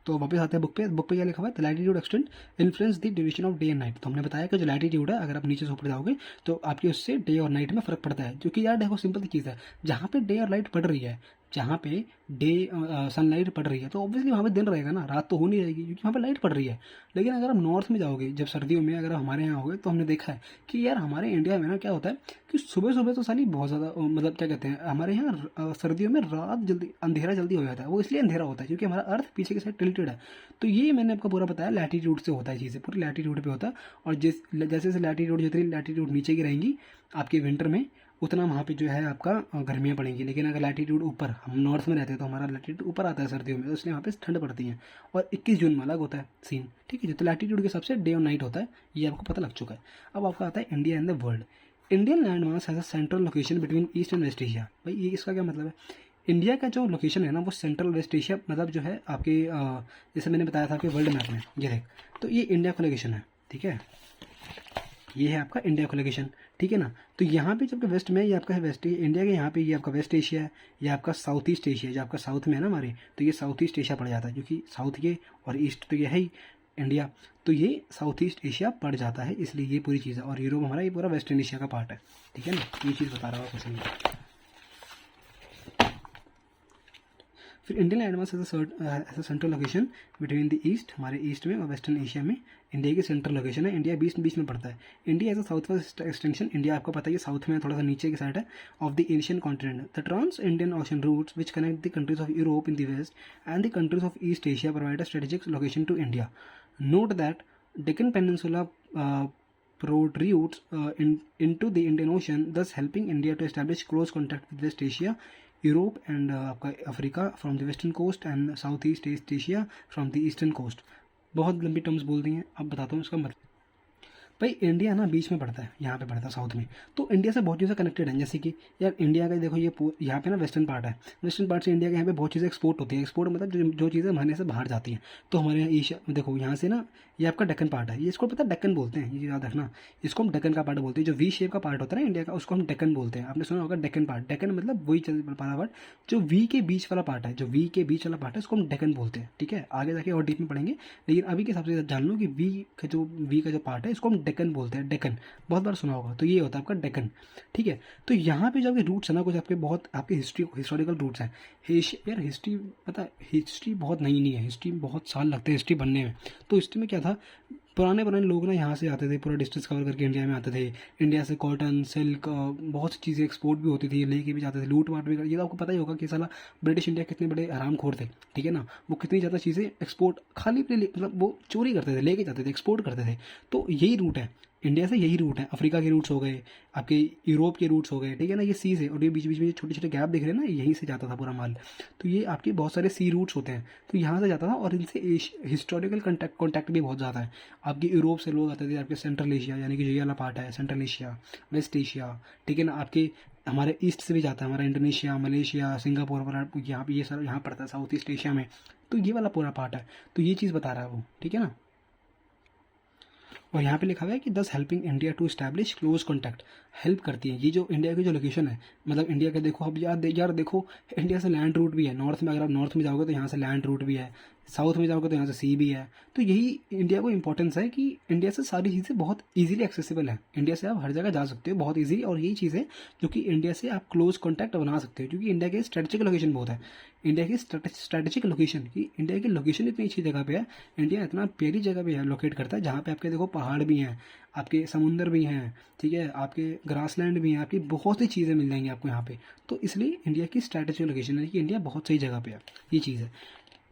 तो वापस आते हैं बुक पे क्या लिखा हुआ है, the latitude extend influence the duration of day and night. तो हमने बताया कि जो लैटीट्यूड है, अगर आप नीचे से ऊपर जाओगे तो आपकी उससे डे और नाइट में फ़र्क पड़ता है। क्योंकि यार देखो सिंपल सी चीज़ है, जहाँ पे डे और लाइट पड़ रही है, जहाँ पे डे सनलाइट पड़ रही है तो ऑब्वियसली वहाँ पे दिन रहेगा ना, रात तो हो नहीं रहेगी क्योंकि वहाँ पे लाइट पड़ रही है। लेकिन अगर आप नॉर्थ में जाओगे जब सर्दियों में, अगर हमारे यहाँ होगे तो हमने देखा है कि यार हमारे इंडिया में ना क्या होता है कि सुबह सुबह तो साली बहुत ज़्यादा मतलब क्या कहते हैं, हमारे यहाँ सर्दियों में रात जल्दी अंधेरा जल्दी हो जाता है। वो इसलिए अंधेरा होता है क्योंकि हमारा अर्थ पीछे की साइड टिल्टेड है। तो ये मैंने आपको पूरा बताया, लैटीट्यूड से होता है चीज़ें, पूरी लैटीट्यूड पे होता है। और जैसे जैसे लैटीट्यूड जितनी लैटीट्यूड नीचे की रहेंगी आपके विंटर में, उतना वहाँ पे जो है आपका गर्मियाँ पड़ेंगी। लेकिन अगर लैटीट्यूड ऊपर, हम नॉर्थ में रहते हैं तो हमारा लैटीट्यूड ऊपर आता है सर्दियों में, तो इसलिए वहाँ पे ठंड पड़ती है। और 21 जून में अलग होता है सीन, ठीक है जी। तो लैटीट्यूड के हिसाब से डे और नाइट होता है, ये आपको पता लग चुका है। अब आपका आता है India and the world. Indian land mass has a central location between East and West Asia. भाई ये इसका क्या मतलब है? इंडिया का जो लोकेशन है ना वो सेंट्रल वेस्ट एशिया, मतलब जो है आपके जैसे मैंने बताया था आपके वर्ल्ड मैप में, ये देख, तो ये इंडिया का लोकेशन है, ठीक है। ये है आपका इंडिया का लोकेशन, ठीक है ना। तो यहाँ पे जब वेस्ट में, ये आपका है वेस्ट इंडिया के, यहाँ पे ये आपका वेस्ट एशिया है, ये आपका साउथ ईस्ट एशिया, जो आपका साउथ में है ना हमारे, तो ये साउथ ईस्ट एशिया पड़ जाता है क्योंकि साउथ ये और ईस्ट तो ये है ही इंडिया, तो ये साउथ ईस्ट एशिया पड़ जाता है, इसलिए ये पूरी चीज़ है। और यूरोप हमारा ये पूरा वेस्टर्न एशिया का पार्ट है, ठीक है ना। ये चीज़ बता रहा हूँ क्वेश्चन में। फिर Indian landmass as a central location between the east, हमारे ईस्ट में और वेस्टर्न एशिया में इंडिया की सेंट्रल लोकेशन है। इंडिया बीच बीच में पड़ता है। India as a south west extension, India आपको पता है साउथ में थोड़ा सा नीचे की साइड है of the Asian continent. The trans Indian Ocean routes which connect the countries of Europe in the west and the countries of East Asia provide a strategic location to India. Note that Deccan peninsula protrudes into the Indian Ocean, thus helping India to establish close contact with West Asia, Europe and आपका Africa from the western coast and south east East Asia from the eastern coast. बहुत लंबी टर्म्स बोल दी हैं, अब बताता हूँ इसका मतलब। भाई इंडिया ना बीच में पड़ता है, यहाँ पे पड़ता है साउथ में, तो इंडिया से बहुत चीज़ें कनेक्टेड हैं। जैसे कि यार इंडिया का देखो, ये यहाँ पे ना वेस्टर्न पार्ट है, वेस्टर्न पार्ट से इंडिया के यहाँ पे बहुत चीज़ें एक्सपोर्ट होती है। एक्सपोर्ट मतलब जो चीज़ें हमारे से बाहर जाती हैं, तो हमारे यहाँ एशिया देखो, यहाँ से ना ये आपका डेक्कन पार्ट है, ये इसको पता है डेक्कन बोलते हैं, ये याद रखना, इसको हम डेक्कन का पार्ट बोलते हैं। जो वी शेप का पार्ट होता है ना इंडिया का, उसको हम डेक्कन बोलते हैं। आपने सुना होगा डेक्कन पार्ट, डेक्कन मतलब वही चल पारा पार्ट, जो वी के बीच वाला पार्ट है, जो वी के बीच वाला पार्ट है उसको हम डेक्कन बोलते हैं, ठीक है। आगे जाके और डीप में पढ़ेंगे, लेकिन अभी के हिसाब से जान लो कि वी का जो पार्ट है इसको हम डेक्कन बोलते हैं। डेक्कन बहुत बार सुना होगा, तो ये होता है आपका डेक्कन, ठीक है। तो यहाँ पे जो आपके रूट्स है ना, कुछ आपके बहुत आपके हिस्टोरिकल रूट्स हैं। यार हिस्ट्री पता है, हिस्ट्री बहुत नई नहीं है, हिस्ट्री में बहुत साल लगते हैं हिस्ट्री बनने में। तो हिस्ट्री में क्या था, पुराने लोग ना यहाँ से आते थे, पूरा डिस्टेंस कवर करके इंडिया में आते थे। इंडिया से कॉटन, सिल्क, बहुत सी चीज़ें एक्सपोर्ट भी होती थी, लेके भी जाते थे, लूट वाट भी। ये तो आपको पता ही होगा कि साला ब्रिटिश इंडिया कितने बड़े हरामखोर थे, ठीक है ना। वो कितनी ज़्यादा चीज़ें एक्सपोर्ट खाली अपने मतलब वो चोरी करते थे, लेके जाते थे, एक्सपोर्ट करते थे। तो यही रूट है इंडिया से, यही रूट है। अफ्रीका के रूट्स हो गए, आपके यूरोप के रूट्स हो गए, ठीक है ना। ये सी से, और ये बीच बीच में छोटे छोटे गैप दिख रहे हैं ना, यहीं से जाता था पूरा माल। तो ये आपके बहुत सारे सी रूट्स होते हैं, तो यहाँ से जाता था। और इनसे हिस्टोरिकल कॉन्टैक्ट भी बहुत ज़्यादा है। आपके यूरोप से लोग आते थे, आपके सेंट्रल एशिया यानी कि जो ये वाला पार्ट है सेंट्रल एशिया, वेस्ट एशिया, ठीक है ना। आपके हमारे ईस्ट से भी जाता है, हमारा इंडोनेशिया, मलेशिया, सिंगापुर वगैरह, यहाँ पे ये सारा यहाँ पड़ता है साउथ ईस्ट एशिया में। तो ये वाला पूरा पार्ट है, तो ये चीज़ बता रहा है वो, ठीक है ना। और यहाँ पे लिखा हुआ है कि this helping India to establish close contact, help करती है ये जो इंडिया की जो लोकेशन है। मतलब इंडिया का देखो, अब यार देखो, इंडिया से लैंड रूट भी है नॉर्थ में। अगर आप नॉर्थ में जाओगे तो यहाँ से लैंड रूट भी है, साउथ में जाओगे तो यहाँ से सी भी है। तो यही इंडिया को इंपॉर्टेंस है कि इंडिया से सारी चीज़ें बहुत ईजिली एक्सेसिबल है। इंडिया से आप हर जगह जा सकते हो बहुत ईजिली, और यही चीज़ है जो कि इंडिया से आप क्लोज कॉन्टैक्ट बना सकते हो, क्योंकि इंडिया की स्ट्रेटेजिक लोकेशन बहुत है। इंडिया की स्ट्रेटेजिक लोकेशन की, इंडिया की लोकेशन इतनी अच्छी जगह पे है, इंडिया इतना प्यारी जगह पे है, लोकेट करता है, जहाँ पे आपके देखो पहाड़ भी हैं, आपके समुंदर भी हैं, ठीक है, आपके ग्रासलैंड भी हैं, आपकी बहुत सी चीज़ें मिल जाएंगी आपको यहाँ पे। तो इसलिए इंडिया की स्ट्रेटेजिक लोकेशन है कि इंडिया बहुत सही जगह पे है, ये चीज़ है।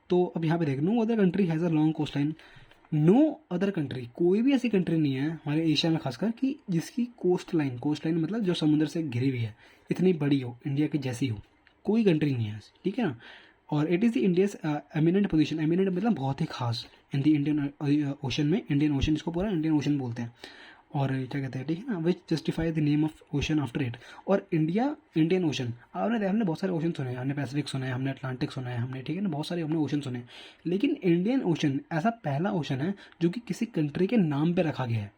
तो अब यहाँ पे देख, no other country has a long coastline. No other country, कोई भी ऐसी कंट्री नहीं है हमारे एशिया में खासकर कि जिसकी कोस्ट लाइन मतलब जो समुद्र से घिरी हुई है, इतनी बड़ी हो, इंडिया की जैसी हो, कोई कंट्री नहीं है ऐसी, ठीक है ना। और it is the India's eminent position, eminent मतलब बहुत ही खास, इन द इंडियन ओशन में, इंडियन ओशन इसको पूरा इंडियन ओशन बोलते हैं। और क्या कहते हैं, ठीक है ना, which justify the name of ocean after it. और इंडिया, इंडियन ओशन, हमने बहुत सारे ओशन सुने हैं, हमने पैसिफिक सुना है, हमने अटलांटिक सुना है, हमने, ठीक है ना, बहुत सारे हमने ओशन सुने हैं। लेकिन इंडियन ओशन ऐसा पहला ओशन है जो कि किसी कंट्री के नाम पे रखा गया है।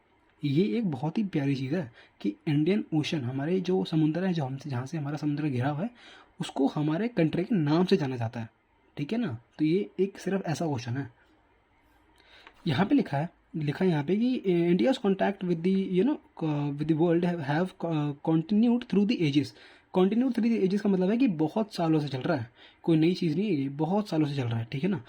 ये एक बहुत ही प्यारी चीज़ है कि इंडियन ओशन, हमारे जो समुद्र है, जो हमसे जहाँ से हमारा समुद्र घिरा हुआ है, उसको हमारे कंट्री के नाम से जाना जाता है, ठीक है ना। तो ये एक सिर्फ ऐसा क्वेश्चन है। यहाँ पे लिखा है यहाँ पे कि India's contact with the with the world have continued through the ages. Continued 3 ages का मतलब है कि बहुत सालों से चल रहा है, कोई नई चीज़ नहीं है, ये बहुत सालों से चल रहा है, ठीक है ना।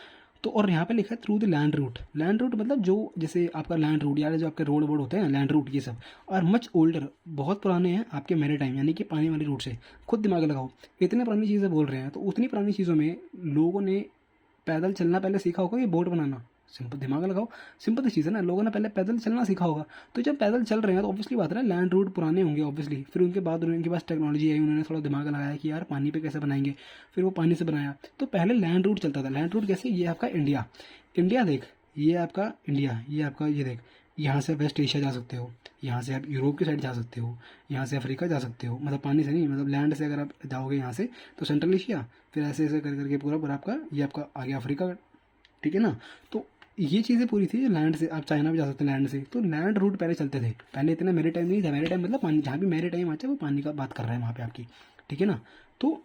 तो और यहाँ पे लिखा है through the land route. Land route मतलब जो जैसे आपका लैंड रूट या जो आपके रोड वोड होते हैं, लैंड रूट ये सब, और मच ओल्डर, बहुत पुराने हैं आपके मेरे टाइम, यानी कि पानी वाले रूट से। खुद दिमाग लगाओ, इतने पुरानी चीज़ें बोल रहे हैं, तो उतनी पुरानी चीज़ों में लोगों ने पैदल चलना पहले सीखा होगा कि बोट बनाना। सिंपल दिमाग लगाओ, सिंपल सी चीज़ है ना, लोगों ने पहले पैदल चलना सीखा होगा। तो जब पैदल चल रहे हैं तो ऑब्वियसली बात है ना, लैंड रूट पुराने होंगे ऑब्वियसली। फिर उनके बाद उनके पास टेक्नोलॉजी आई, उन्होंने थोड़ा दिमाग लगाया कि यार पानी पे कैसे बनाएंगे, फिर वो पानी से बनाया। तो पहले लैंड रूट चलता था। लैंड रूट कैसे, ये आपका इंडिया, इंडिया देख, ये आपका इंडिया, ये आपका ये देख, यहाँ से वेस्ट एशिया जा सकते हो, यहाँ से आप यूरोप की साइड जा सकते हो, यहाँ से अफ्रीका जा सकते हो, मतलब पानी से नहीं, मतलब लैंड से अगर आप जाओगे यहाँ से तो सेंट्रल एशिया, फिर ऐसे ऐसे कर करके पूरा पूरा आपका ये आपका आ गया अफ्रीका, ठीक है ना। तो ये चीज़ें पूरी थी लैंड से। आप चाइना भी जा सकते हैं लैंड से। तो लैंड रूट पहले चलते थे, पहले इतना मेरे टाइम नहीं था। मेरे टाइम मतलब पानी, जहाँ भी मेरे टाइम आता है वो पानी का बात कर रहे हैं वहाँ पे आपकी, ठीक है ना। तो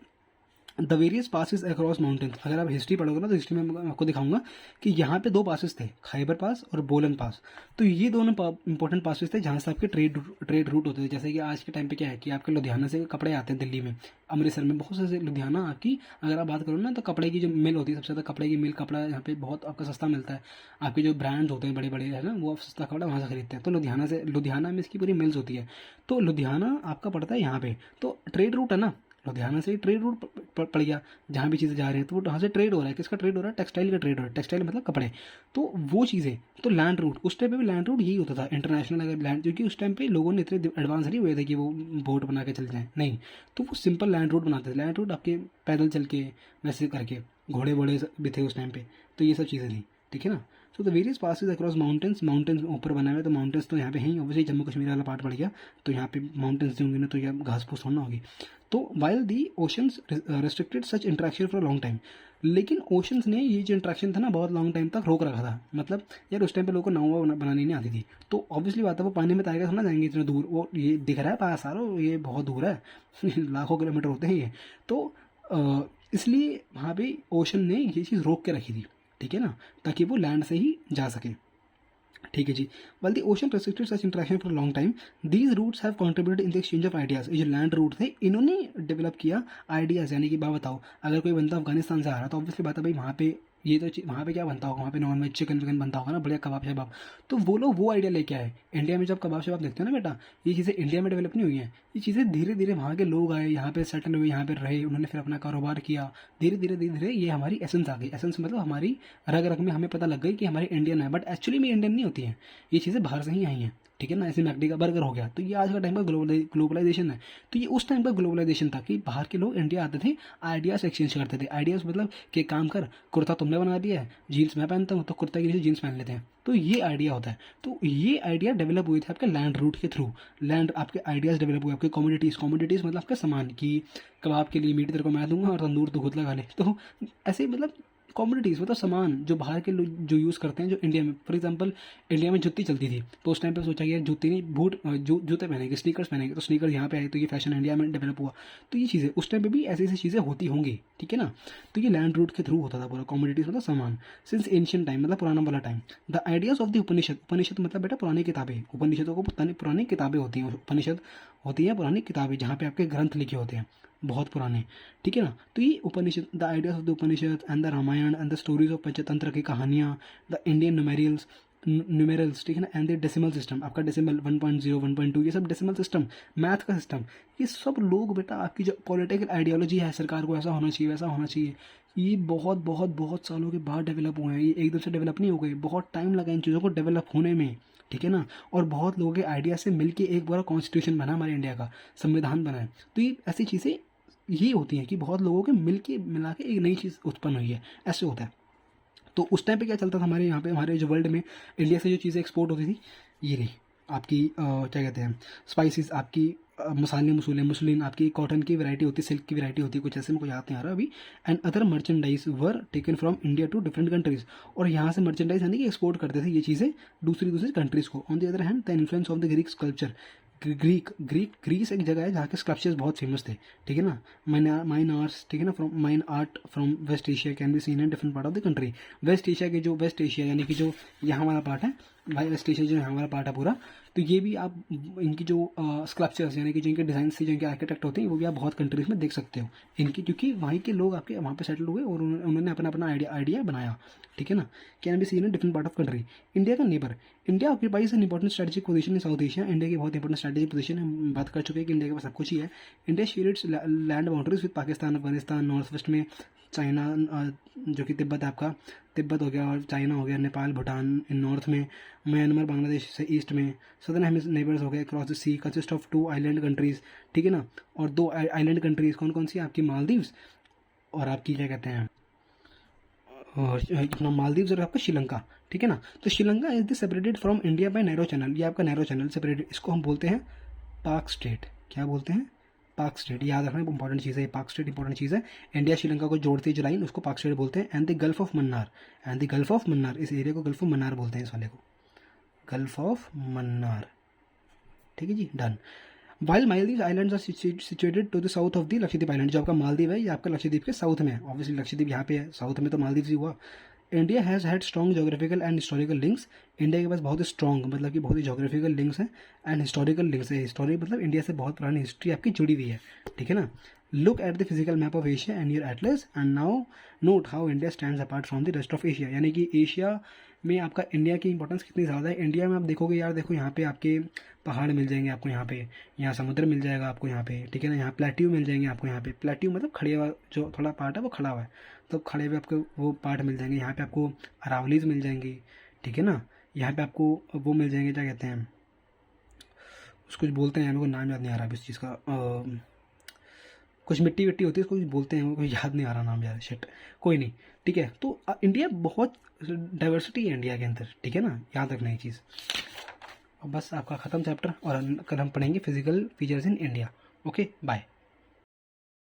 the various passes across mountains, अगर आप हिस्ट्री पढ़ोगे ना तो हिस्ट्री में मैं आपको दिखाऊंगा कि यहाँ पे 2 पासिस थे, खैबर पास और बोलन पास। तो ये दोनों इंपॉर्टेंट पासिस थे जहाँ से आपके ट्रेड रूट होते थे। जैसे कि आज के टाइम पे क्या है कि आपके लुधियाना से कपड़े आते हैं दिल्ली में, अमृतसर में, बहुत से लुधियाना आपकी अगर आप बात करो ना तो कपड़े की जो मिल होती है, सबसे ज़्यादा कपड़े की मिल, कपड़ा यहाँ पे बहुत आपका सस्ता मिलता है। आपके जो ब्रांड्स होते हैं बड़े बड़े है ना, वो आप सस्ता कपड़ा वहाँ से खरीदते हैं। तो लुधियाना से, लुधियाना में इसकी पूरी मिल्स होती है। तो लुधियाना आपका पड़ता है यहाँ पे, तो ट्रेड रूट है ना, लुधियाना से ही ट्रेड रूट पड़ गया। जहाँ भी चीज़ें जा रही हैं तो वो वहाँ से ट्रेड हो रहा है। किसका ट्रेड हो रहा है? टेक्सटाइल का ट्रेड हो रहा है। टेक्सटाइल मतलब कपड़े। तो वो चीज़ें, तो लैंड रूट, उस टाइम पे भी लैंड रूट यही होता था इंटरनेशनल। अगर लैंड, क्योंकि उस टाइम पे लोगों ने इतने एडवांस नहीं हुए थे कि वो बोट बना के चल जाएँ, नहीं। तो वो सिंपल लैंड रूट बनाते थे। लैंड रूट आपके पैदल चल के वैसे करके, घोड़े वोड़े भी थे उस टाइम पे, तो ये सब चीज़ें थी, ठीक है ना। So the various passes across mountains, mountains ऊपर बनाए हुए, तो माउंटेन्स तो यहाँ पे हैं ही ऑब्वियसली। जम्मू कश्मीर वाला पार्ट पड़ गया, तो यहाँ पे माउंटेन्स होंगे ना, तो यहाँ घास फूस होना होगी। तो while the oceans restricted such interaction for long time, लेकिन ओशंस ने ये जो इंट्रैक्शन था ना बहुत लॉन्ग टाइम तक रोक रखा था। मतलब यार उस टाइम पे लोगों को नाव बनानी नहीं आती थी, तो ऑब्वियसली बात है वो पानी में तैरकर थोड़ा जाएंगे इतने दूर। वो ये दिख रहा है पास सारो, ये बहुत दूर है लाखों किलोमीटर होते हैं ये। तो इसलिए वहाँ पे ओशन ने ये चीज़ रोक के रखी थी, ठीक है ना, ताकि वो लैंड से ही जा सके, ठीक है जी। Well the ocean restricted such interaction for long time, these routes have contributed in the exchange of ideas. ये जो लैंड रूट थे इन्होंने डेवलप किया आइडियाज़, यानी कि बात बताओ, अगर कोई बंदा अफगानिस्तान से आ रहा तो ऑब्वियसली बात है भाई वहाँ पे ये तो वहाँ पे क्या बनता होगा, वहाँ पे नॉन वेज चिकन विकन बनता होगा ना, बढ़िया कबाब शबाब। तो वो लोग वो आइडिया लेके आए। इंडिया में जब कबाब शबाब देखते हो ना बेटा, ये चीज़ें इंडिया में डेवलप नहीं हुई हैं, ये चीज़ें धीरे धीरे वहाँ के लोग आए, यहाँ पे सेटल हुए, यहाँ पे रहे, उन्होंने फिर अपना कारोबार किया। धीरे धीरे धीरे धीरे ये हमारी एसेंस आ गई। एसेंस मतलब हमारी रग रग में हमें पता लग गई कि हमारी इंडियन है, बट एक्चुअली में इंडियन नहीं होती हैं, ये चीज़ें बाहर से ही आई हैं, ठीक है ना। ऐसे मैकडी का बर्गर हो गया, तो ये आज का टाइम का ग्लोबलाइजेशन है। तो ये उस टाइम का ग्लोबलाइजेशन था कि बाहर के लोग इंडिया आते थे, आइडियाज़ एक्सचेंज करते थे। आइडियाज़ मतलब कि काम कर, कुर्ता तुमने बना दिया है, जीन्स मैं पहनता हूँ, तो कुर्ता की नीचे जीन्स पहन लेते हैं। तो ये आइडिया होता है। तो ये आइडिया डेवलप हुए थे आपके लैंड रूट के थ्रू। लैंड आपके आइडियाज़ डेवलप हुए, आपके कमोडिटीज़, कमोडिटीज़ मतलब आपका सामान, कि कबाब के लिए मीट तेरे को मैं दूंगा और तंदूर तो खुद लगा ले। तो ऐसे मतलब कमोडिटीज़ मतलब सामान जो बाहर के लोग जो यूज़ करते हैं, जो इंडिया में, फॉर एग्जांपल इंडिया में जूती चलती थी, तो उस टाइम पे सोचा कि यार जूती नहीं, बूट जूते पहनेंगे, स्नीकर्स पहनेंगे, तो स्नीकर्स यहाँ पे आए, तो ये फैशन इंडिया में डेवलप हुआ। तो ये चीज़ें उस टाइम पे भी ऐसी ऐसी चीज़ें होती होंगी, ठीक है ना। तो ये लैंड रूट के थ्रू होता था पूरा। कमोडिटीज़ मतलब सामान, सिंस एंशियंट टाइम मतलब पुराना वाला time. The ideas of the Upanishad, Upanishad मतलब बेटा पुरानी किताबें। उपनिषदों को पुरानी किताबें होती हैं, उपनिषद होती हैं पुरानी किताबें, जहाँ पे आपके ग्रंथ लिखे होते हैं बहुत पुराने, ठीक है ना। तो ये Upanishad, the ideas of the Upanishad and the Ramayana and the stories of Panchatantra की कहानियाँ, द इंडियन न्यूमेरल्स, ठीक है ना, एंड द डेसिमल सिस्टम, आपका डेसिमल 1.0 1.2 ये सब डेसिमल सिस्टम, मैथ का सिस्टम, ये सब लोग बेटा आपकी जो पॉलिटिकल आइडियोलॉजी है, सरकार को ऐसा होना चाहिए वैसा होना चाहिए, ये बहुत बहुत बहुत सालों के बाद डेवलप हुए हैं। ये एकदम से डेवलप नहीं हो गए, बहुत टाइम लगा इन चीज़ों को डेवलप होने में, ठीक है ना। और बहुत लोगों के आइडिया से मिलके एक बड़ा कॉन्स्टिट्यूशन बना, हमारे इंडिया का संविधान बना है। तो ये ऐसी चीज़ें ये होती हैं कि बहुत लोगों के मिला के एक नई चीज़ उत्पन्न हुई है, ऐसे होता है। तो उस टाइम पे क्या चलता था हमारे यहाँ पे, हमारे जो वर्ल्ड में इंडिया से जो चीज़ें एक्सपोर्ट होती थी, ये रही आपकी क्या कहते हैं, स्पाइसेस, आपकी मसाले मसूले, मुस्लिन, आपकी कॉटन की वैरायटी होती है, सिल्क की वैरायटी होती है, कुछ ऐसे में कुछ याद नहीं आ रहा अभी। And other merchandise were taken from India to different countries, और यहाँ से मर्चेंडाइज यानी कि एक्सपोर्ट करते थे ये चीज़ें दूसरी कंट्रीज़ को। On the other hand the influence of the Greek sculpture, Greece एक जगह है जहाँ के स्कल्पचर्स बहुत फेमस थे, ठीक है ना। माइन आर्ट्स, ठीक है ना, from mine art from West Asia can be seen in different part of the country. West Asia के जो वेस्ट एशिया यानी कि जो यहाँ वाला पार्ट है, भाई वेस्ट जो है हमारा पार्ट है पूरा। तो ये भी आप इनकी जो स्कल्पचर्स यानी कि जो इनके डिज़ाइन से जो इनके आर्किटेक्ट होते हैं वो भी आप बहुत कंट्रीज़ में देख सकते हो इनकी, क्योंकि वहीं के लोग आपके वहाँ पे सेटल हुए और उन्होंने अपना अपना आइडिया बनाया, ठीक है ना। Can be seen in different part of country. India का neighbour, India occupies an important strategic position in South Asia. India की बहुत इंपॉर्टेंट स्ट्रेटेजिक पोजीशन है, हम बात कर चुके हैं कि इंडिया के पास सब कुछ ही है। India share its land boundaries with Pakistan, Afghanistan, north west में चाइना जो कि तिब्बत आपका तिब्बत हो गया, और चाइना हो गया, नेपाल भूटान इन नॉर्थ में, म्यांमार बांग्लादेश से ईस्ट में, सदर्न नेबर्स हो गए cross the sea, consist of 2 island countries, ठीक है ना। और 2 आइलैंड कंट्रीज़ कौन कौन सी, आपकी मालदीव्स और आपकी क्या कहते हैं और अपना मालदीव्स और आपका श्रीलंका, ठीक है ना। तो Sri Lanka is the separated from India by narrow channel, ये आपका नैरो चैनल सेपरेटेड, इसको हम बोलते हैं पाक स्टेट। क्या बोलते हैं, पाक स्टेट, याद रखना इंपॉर्टेंट चीज़ है, पाक स्टेट इंपॉर्टेंट चीज़ है। इंडिया श्रीलंका को जोड़ती जो लाइन उसको पाक स्टेट बोलते हैं। And the gulf of Mannar, and the gulf of Mannar, इस एरिया को गल्फ ऑफ मन्नार बोलते हैं, इस वाले को गल्फ ऑफ मन्नार, ठीक है जी, done. While Maldive islands are situated to the south of the Lakshadweep island, जो आपका मालदीव है ये आपका लक्षद्वीप के साउथ में है, ऑब्वियसली लक्षद्वीप यहाँ पे है, साउथ में तो मालदीव ही हुआ। India has had strong geographical and historical links, India के पास बहुत ही स्ट्रॉन्ग मतलब कि बहुत ही जोग्राफिकल लिंक्स हैं एंड हिस्टोरिकल लिंक्स है, हिस्टोरिक मतलब इंडिया से बहुत पुरानी हिस्ट्री आपकी जुड़ी हुई है, ठीक है ना। Look at the physical map of Asia and your Atlas and now note how India stands apart from the rest of Asia, यानी कि एशिया में आपका इंडिया की इंपॉर्टेंस कितनी ज़्यादा है। इंडिया में आप देखोगे यार, देखो यहाँ पे आपके पहाड़ मिल जाएंगे आपको, यहाँ समुद्र मिल जाएगा आपको यहाँ पे, ठीक है ना। यहाँ प्लेट्यू मिल जाएंगे आपको, यहाँ पे प्लेट्यू मतलब खड़े हुआ जो थोड़ा पार्ट है वो खड़ा हुआ है, तो खड़े हुए आपको वो पार्ट मिल जाएंगे। यहाँ पे आपको अरावलीज मिल जाएंगी, ठीक है ना। यहाँ पे आपको वो मिल जाएंगे, क्या कहते हैं उसको, कुछ बोलते हैं, मेरे को नाम याद नहीं आ रहा अभी इस चीज़ का, कुछ मिट्टी विट्टी होती है उसको कुछ बोलते हैं, वो कोई याद नहीं आ रहा नाम यार, शिट, कोई नहीं, ठीक है। तो इंडिया बहुत डाइवर्सिटी है इंडिया के अंदर, ठीक है ना, याद रखना ये चीज़। और बस आपका ख़त्म चैप्टर, और कल हम पढ़ेंगे physical features in India. Okay bye.